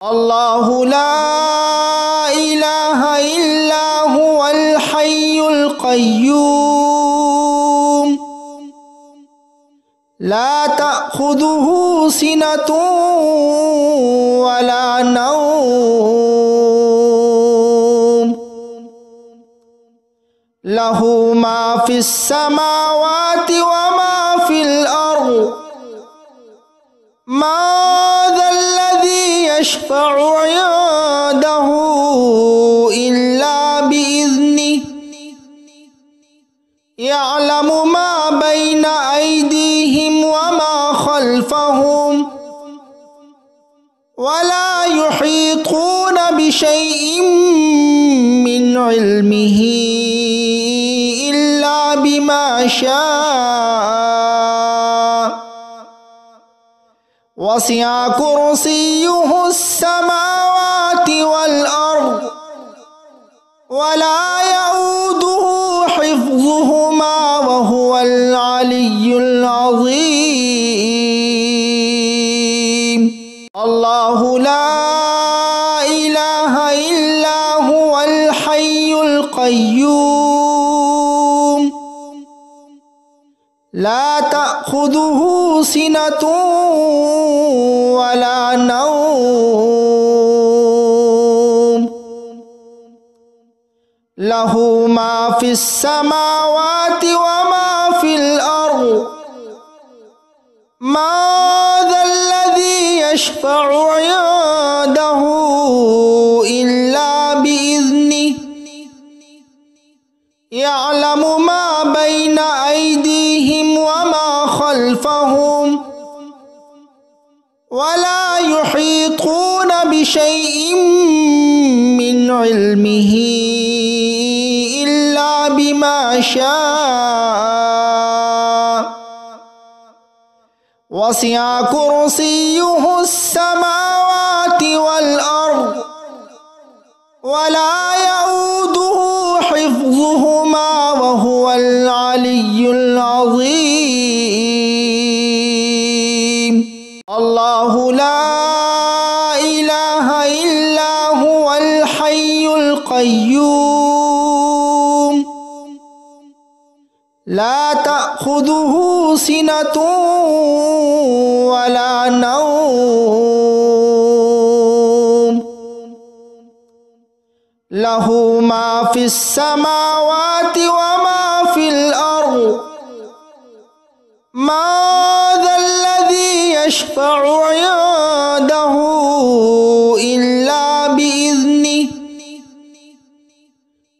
الله لا إله إلا هو الحي القيوم لا تأخذه سنة ولا نوم له ما في السماوات وما في الأرض ما ذا الذي يشفع عنده إلا بإذنه يعلم ما بين أيديهم وما خلفهم ولا يحيطون بشيء من علمه إلا بما شاء وسع كرسيه السماوات والأرض ولا يؤوده حفظهما وهو العلي العظيم الله لا إله إلا هو الحي القيوم لا تأخذه سنة ولا نوم له ما في السماوات وما في الأرض ما ذا الذي يشفع عنده إلا بإذنه يعلم ما بين أيديهم وما خلفهم ولا يحيطون بشيء من علمه إلا بما شاء وسع كرسيه السماوات والأرض ولا يؤوده حفظهما وهو العلي العظيم الله لا إله إلا هو الحي القيوم لا تأخذه سنة ولا نوم له ما في السماوات وما في الأرض ما ذا الذي يشفع عنده إلا بإذنه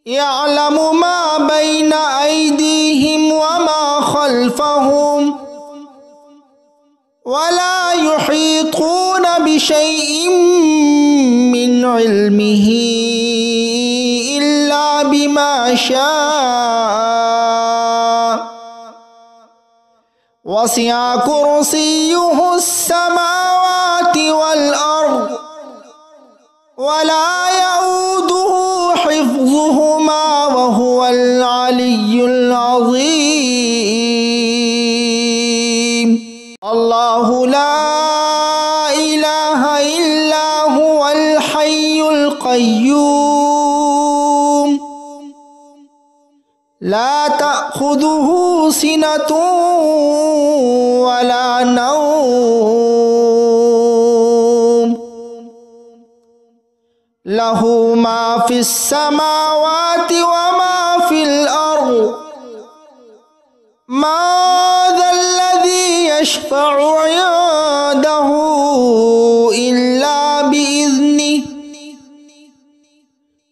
يعلم ما بين أيديهم وما خلفهم ولا يحيطون بشيء من علمه إلا بما شاء وسع كرسيه السماوات والأرض ولا يؤوده حفظهما وهو العلي العظيم الله لا إله إلا هو الحي القيوم لا تأخذه سنة ولا نوم له ما في السماوات وما في الأرض ما ذا الذي يشفع عنده إلا بإذنه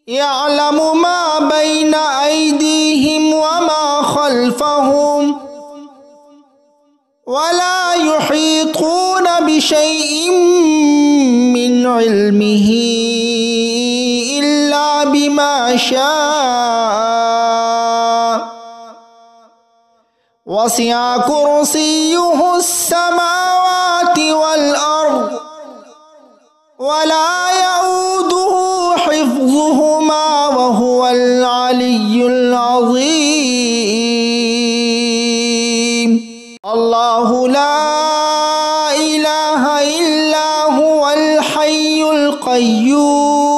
يعلم ما بين أيديهم وما خلفهم ولا يحيطون بشيء من علمه إلا بما شاء وسع كرسيه السماوات والأرض ولا يؤوده حفظهما وهو العلي العظيم الله لا إله إلا هو الحي القيوم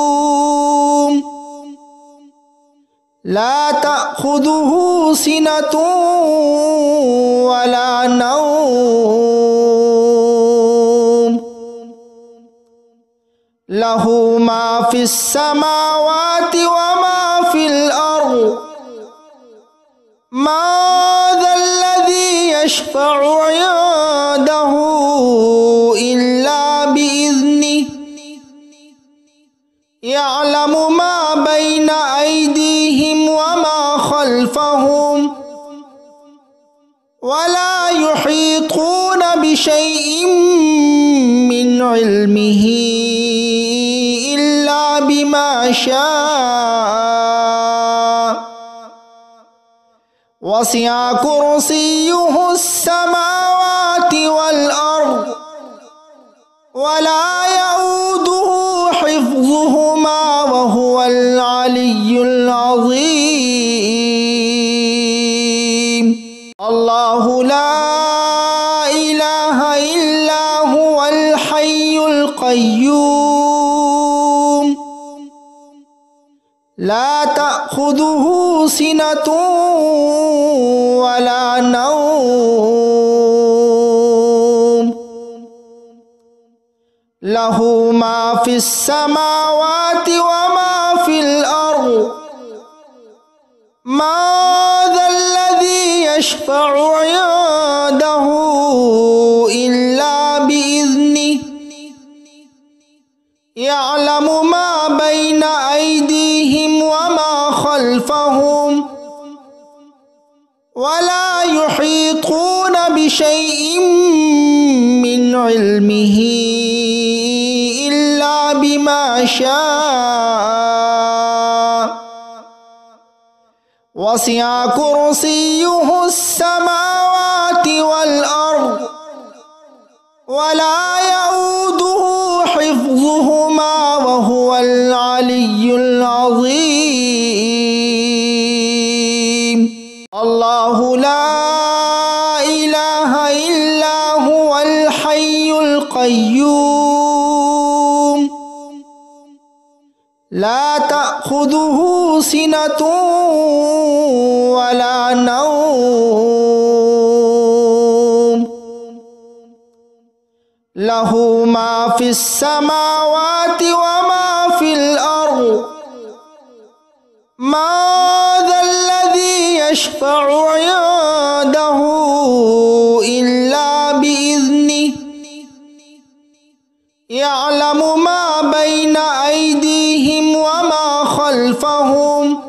لا تأخذه سنة ولا نوم له ما في السماوات وما في الأرض ما ذا الذي يشفع عنده إلا بإذنه يعلم ما بين أيديهم وما خلفهم ولا يحيطون بشيء من علمه إلا بما بما شاء وسع كرسيه السماوات والأرض ولا يؤوده حفظهما وهو العلي العظيم. الله لا إله إلا هو الحي القيوم لا تأخذه سنة ولا نوم له ما في السماوات وما في الأرض ما ذا الذي يشفع عنده إلا بإذنه يعلم ما بين أيديهم وما خلفهم ولا يحيطون بشيء من علمه إلا بما شاء وسع كرسيه السماوات والأرض ولا يؤوده حفظهما وهو العلي العظيم. الله لا إله إلا هو الحي القيوم لا تأخذه سنة ولا نوم له ما في السماوات وما في الأرض ما ذا الذي يشفع عنده إلا بإذنه يعلم ما بين أيديهم وما خلفهم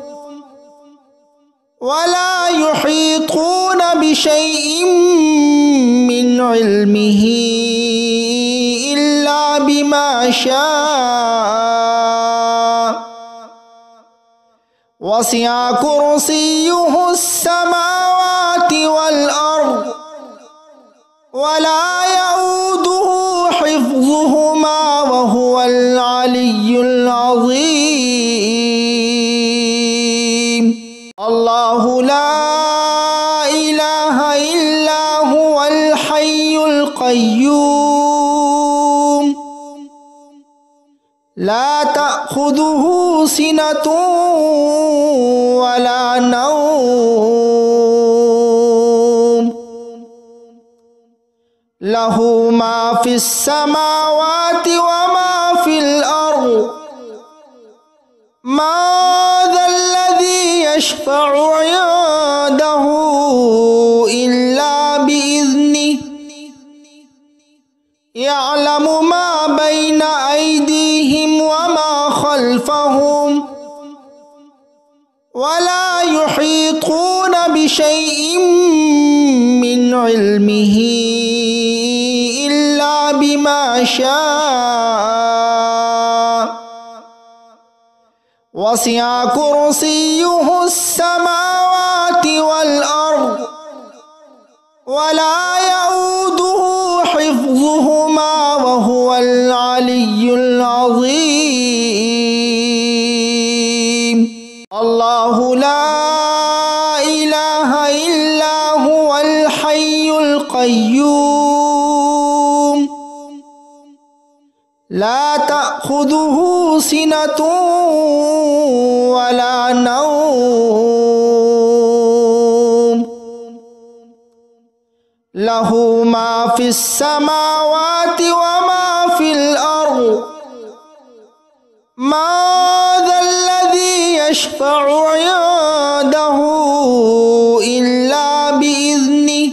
ولا يحيطون بشيء من علمه إلا بما شاء وسع كرسيه السماوات والأرض ولا يؤوده حفظهما وهو العلي العظيم. الله لا إله إلا هو الحي القيوم لا تأخذه سنة ولا نوم له ما في السماوات وما في الأرض ما ذا الذي يشفع عنده إلا بإذنه يعلم ما بين أيديهم وما خلفهم ولا يحيطون بشيء من علمه إلا بما شاء وسع كرسيه السماوات والأرض ولا يؤوده حفظهما وهو العلي العظيم. الله لا إله إلا هو الحي القيوم لا تأخذه سنة ولا نوم له ما في السماوات وما في الأرض ما ذا الذي يشفع عنده إلا بإذنه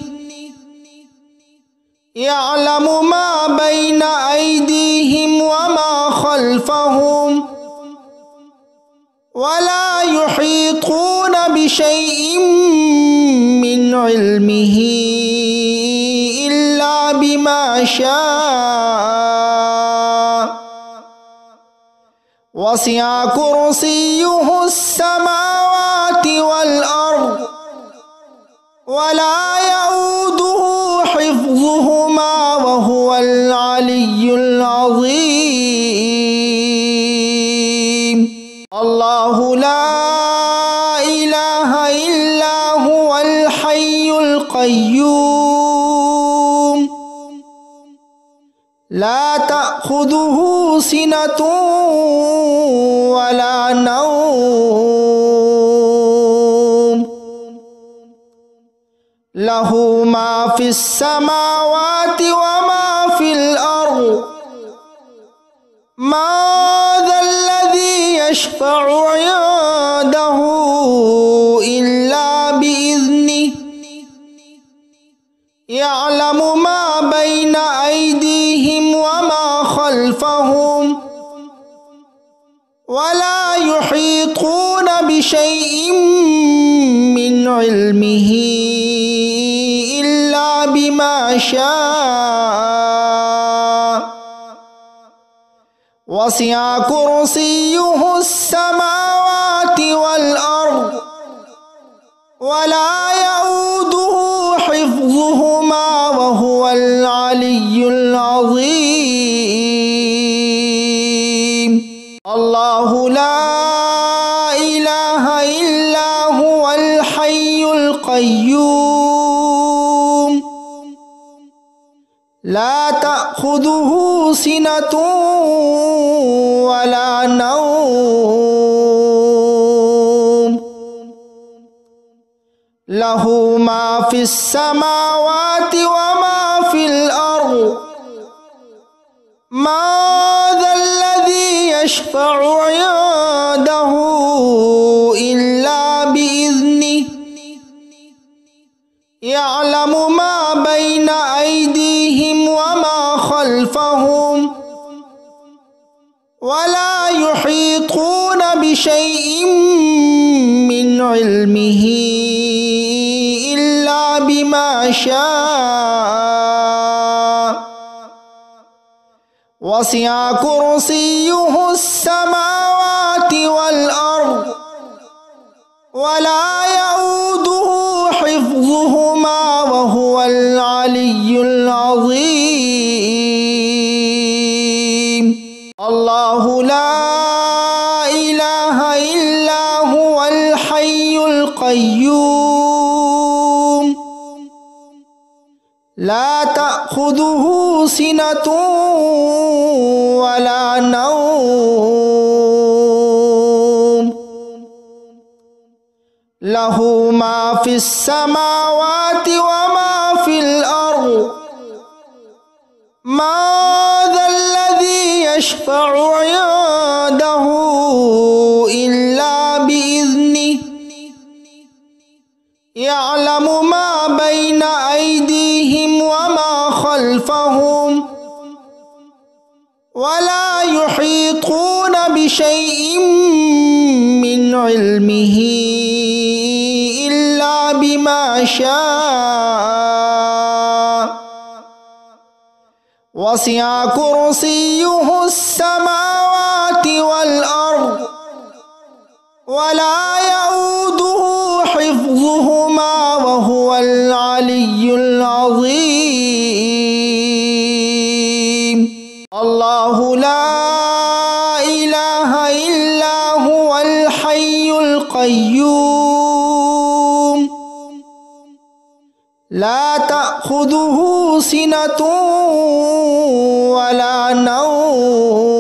يعلم ما بين أيديهم وما خلفهم ولا يحيطون بشيء من علمه إلا بما شاء وسع كرسيه السماوات والأرض ولا يؤوده حفظهما وهو العلي العظيم الله لا إله إلا هو الحي القيوم لا تأخذه سنة ولا نوم له ما في السماوات وما في الأرض ما ذا الذي يشفع عنده إلا بإذنه يعلم ما بين أيديهم وما خلفهم ولا يحيطون بشيء من علمه إلا بما شاء وسع كرسيه السماوات والأرض ولا يؤوده حفظهما وهو العلي العظيم الله لا إله إلا هو الحي القيوم لا تأخذه سنة ولا نوم له ما في السماوات وما في الأرض ما ذا الذي يشفع عنده إلا بإذنه يعلم ما بين أيديهم وما خلفهم ولا يحيطون بشيء من علمه إلا بما شاء وسع كرسيه السماوات والأرض ولا يؤوده حفظهما وهو العلي العظيم الله لا إله إلا هو الحي القيوم لا تأخذه سنة ولا نوم له ما في السماوات وما في الأرض ما ذا الذي يشفع عنده إلا بإذنه يعلم ما بين أيديهم وما خلفهم ولا يحيطون بشيء من علمه إلا بما شاء وسع كرسيه السماوات والأرض ولا يؤوده حفظهما وهو العلي العظيم الله لا إله إلا هو الحي القيوم لا تأخذه سنة ولا نوم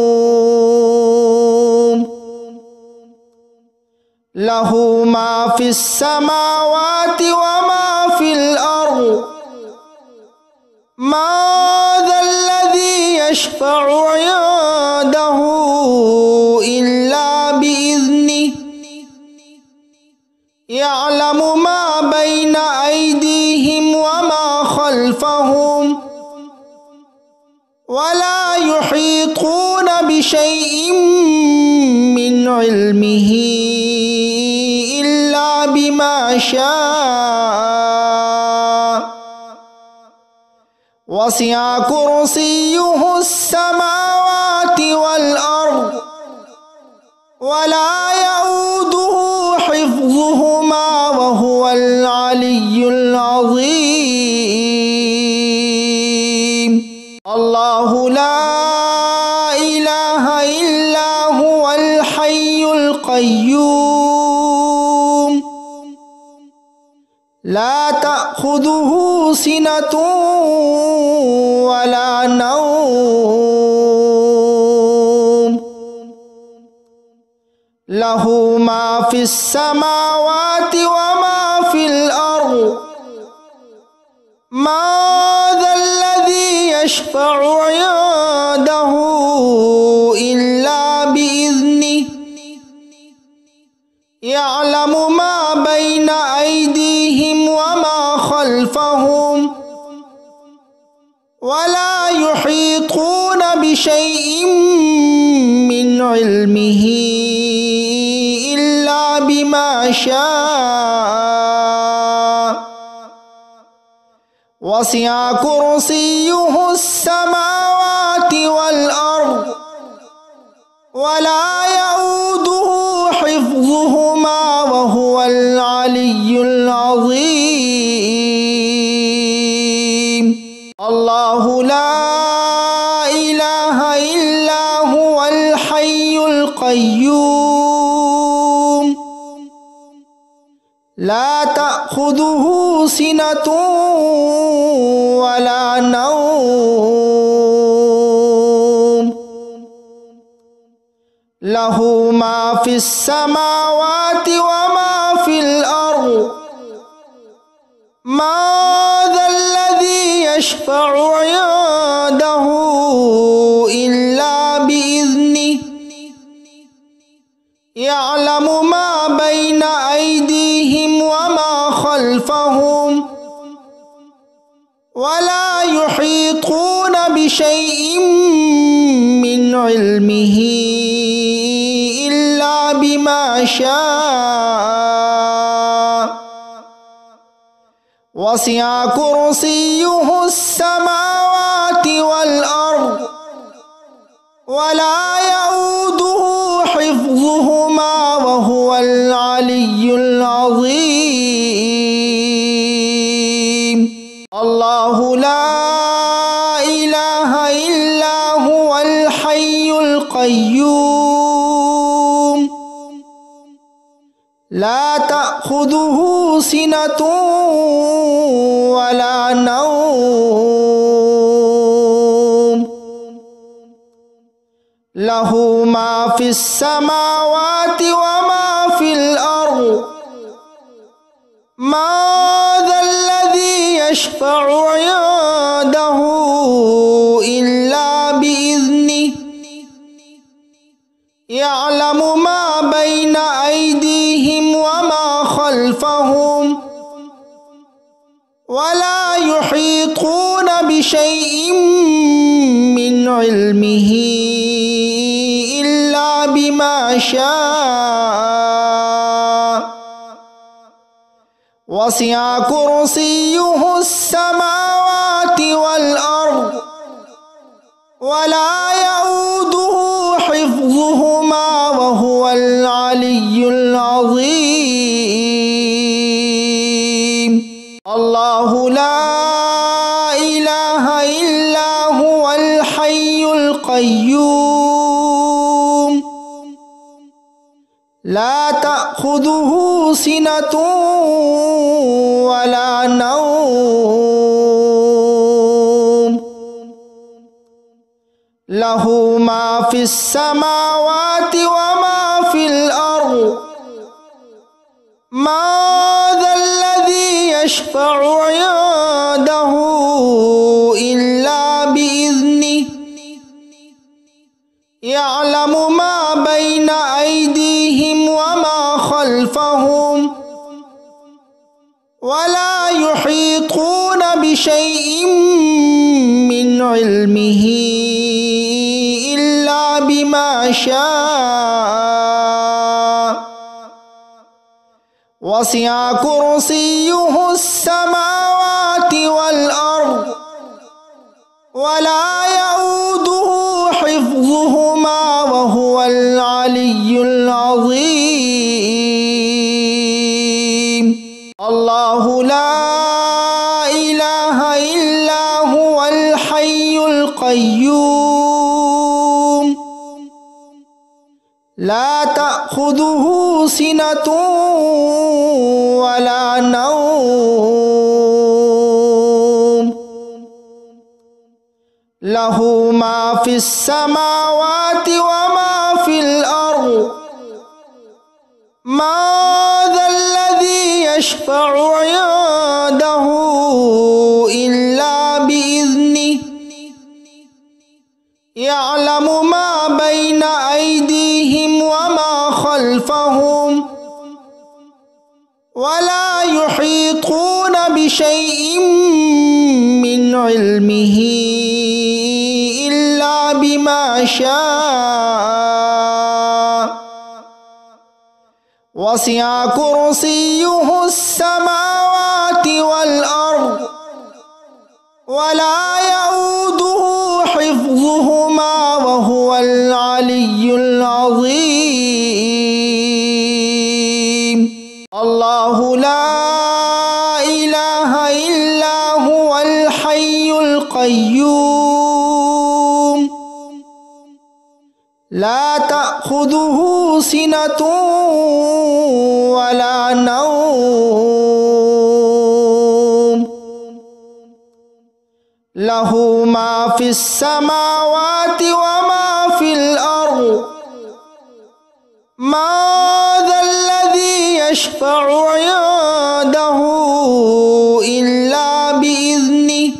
له ما في السماوات وما في الأرض ما ذا الذي يشفع عنده إلا بإذنه يعلم ما بين أيديهم وما خلفهم ولا يحيطون بشيء من علمه إلا بما شاء وسع كرسيه السماوات والأرض ولا يؤوده حفظهما وهو العلي العظيم. الله لا إله إلا هو الحي القيوم لا تأخذه سنة ولا نوم له ما في السماوات وما في الأرض ما ذا الذي يشفع عنده إلا بإذنه يعلم ما بين أيديهم وما خلفهم ولا يحيطون بشيء من علمه إلا بما شاء وسع كرسيه السماوات والأرض ولا يؤوده حفظهما وهو العلي العظيم. الله لا إله إلا هو الحي القيوم لا تأخذه سنة ولا نوم له ما في السماوات وما في الأرض ما ذا الذي يشفع عنده إلا بإذنه يعلم ما بين أيديهم وما خلفهم ولا يحيطون بشيء من علمه إلا بما شاء وسع كرسيه السماوات والأرض ولا يؤوده حفظهما وهو العلي العظيم. الله لا إله إلا هو الحي القيوم لا تأخذه سنة ولا نوم له ما في السماوات وما في الأرض ما ذا الذي يشفع عنده إلا بإذنه يعلم ما بين أيديهم وما خلفهم ولا يحيطون بشيء من علمه إلا بما شاء وسع كرسيه السماوات والأرض ولا يؤوده حفظهما وهو العلي العظيم. الله لا إله إلا هو الحي القيوم لا تأخذه سنة ولا نوم له ما في السماوات وما في الأرض ما ذا الذي يشفع عنده إلا بإذنه يعلم ما بين أيديهم وما خلفهم ولا يحيطون بشيء من علمه إلا بما شاء وسع كرسيه السماوات والأرض ولا يؤوده حفظهما حفظهما وهو العلي العظيم. الله لا إله إلا هو الحي القيوم لا تأخذه سنة ولا نوم له ما في السماوات وما في الأرض ما ذا الذي يشفع عنده إلا بإذنه يعلم ما بين أيديهم وما خلفهم ولا يحيطون بشيء من علمه إلا بما شاء وسع كرسيه السماوات والأرض ولا يؤوده حفظهما وهو العلي العظيم. الله لا إله إلا هو الحي القيوم لا تأخذه سنة ولا نوم له ما في السماوات وما في الأرض ما ذا الذي يشفع عنده إلا بإذنه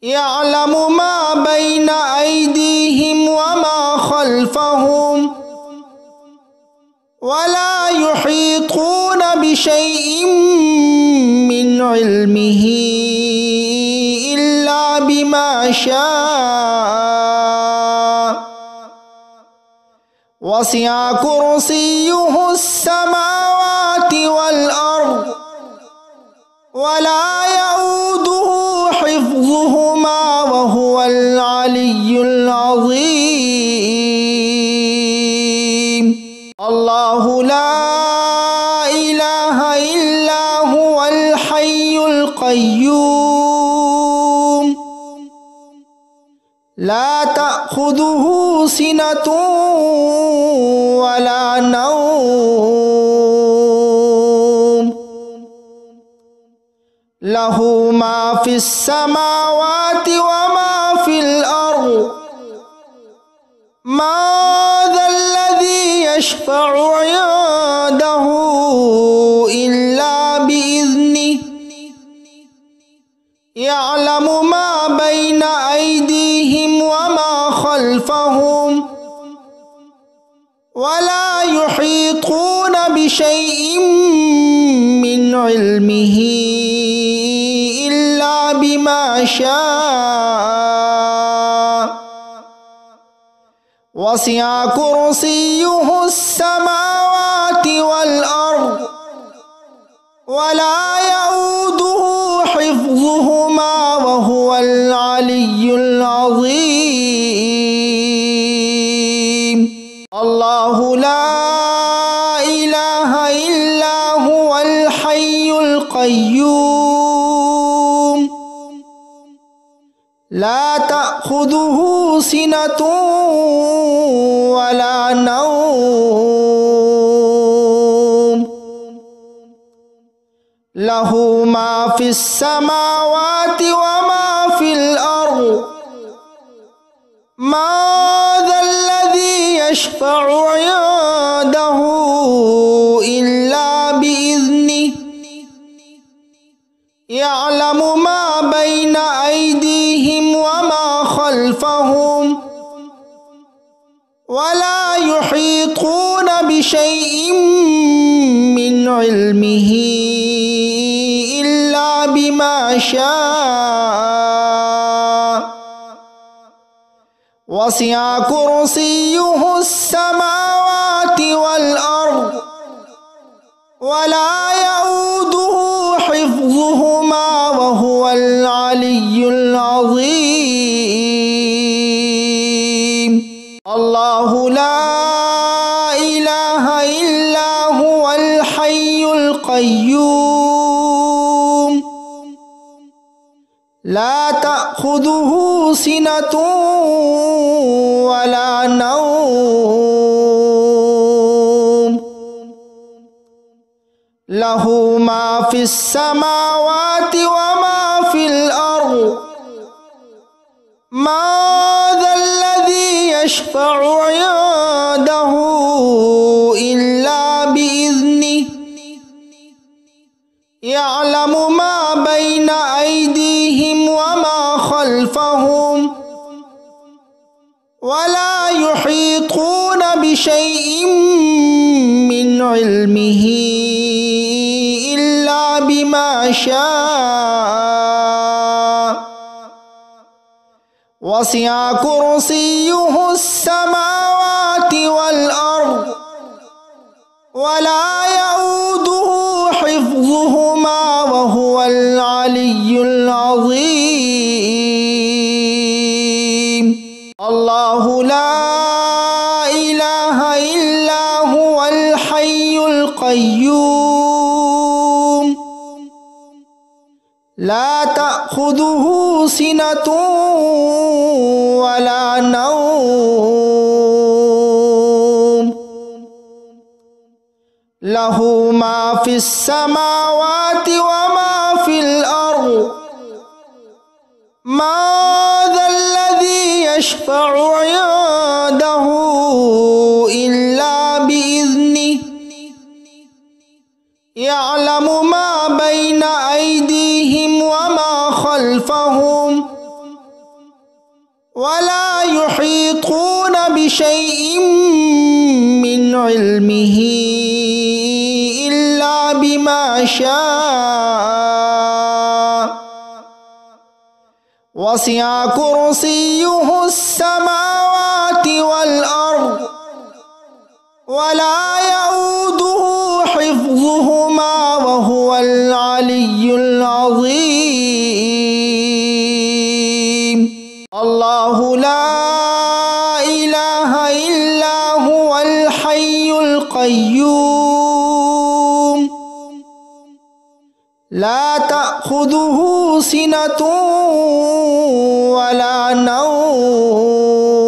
يعلم ما بين أيديهم وما خلفهم ولا يحيطون بشيء من علمه إلا بما شاء وسع كرسيه السماوات والأرض ولا يؤوده حفظهما وهو العلي العظيم. الله لا إله إلا هو الحي القيوم لا تأخذه سنة ولا نوم له ما في السماوات وما في الأرض ما ذا الذي يشفع عنده إلا بإذنه يعلم ما بين أيديهم وما خلفهم ولا يحيطون بشيء من علمه إلا بما شاء وسع كرسيه السماوات والأرض ولا يؤوده حفظهما وهو العلي العظيم. الله لا إله إلا هو الحي القيوم لا تأخذه سنة ولا نوم له ما في السماوات وما في الأرض ما ذا الذي يشفع عنده إلا بإذنه يعلم ما بين أيديهم وما خلفهم ولا يحيطون بشيء من علمه إلا بما شاء وسع كرسيه السماوات والأرض ولا يؤوده حفظهما وهو العلي العظيم. إلا هو الحي القيوم لا تأخذه سنة ولا نوم له ما في السماوات وما في الأرض ما ذا الذي يشفع عنده إلا بإذنه يعلم ما بين أيديهم وما خلفهم ولا يحيطون بشيء من علمه إلا بما شاء وسع كرسيه السماوات والأرض ولا يؤوده حفظهما وهو العلي العظيم الله لا إله إلا هو الحي القيوم لا تأخذه سنة ولا نوم له ما في السماوات وما في الأرض ما ذا الذي يشفع عنده إلا بإذنه يعلم ما بين أيديهم وما خلفهم ولا يحيطون بشيء من علمه إلا بما شاء وسع كرسيه السماوات والأرض ولا يؤوده حفظهما وهو العلي العظيم الله لا إله إلا هو الحي القيوم لا تأخذه سنة ولا نوم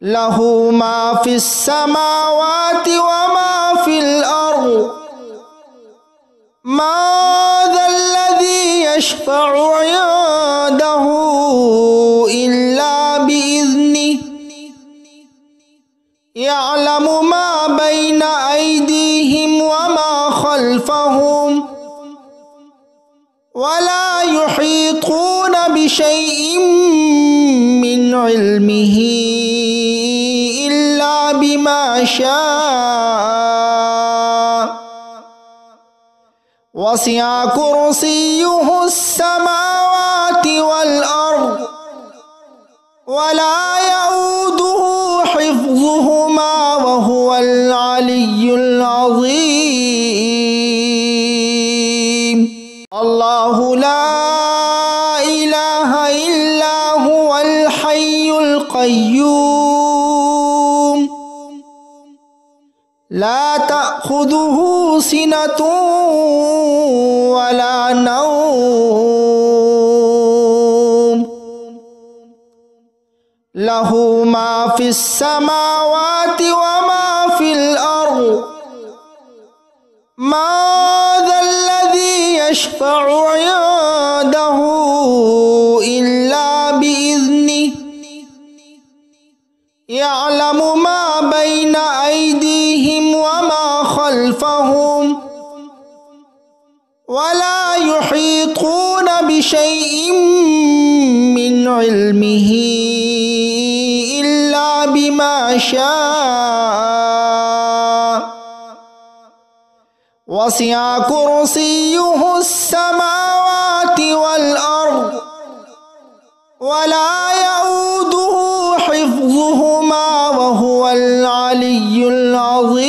له ما في السماوات وما في الأرض ما ذا الذي يشفع عنده إلا بإذنه يعلم ما بين أيديهم وما خلفهم ولا يحيطون بشيء من علمه إلا بما شاء وسع كرسيه السماوات والأرض ولا يؤوده حفظهما وهو العلي العظيم الله لا إله إلا هو الحي القيوم لا تأخذه سنة ولا نوم له ما في السماوات وما في الأرض ما ذا الذي يشفع عنده إلا بإذنه يعلم ما بين أيديهم وما خلفهم ولا يحيطون بشيء من علمه إلا بما شاء وسع كرسيه السماوات والأرض ولا يؤوده حفظهما وهو العلي العظيم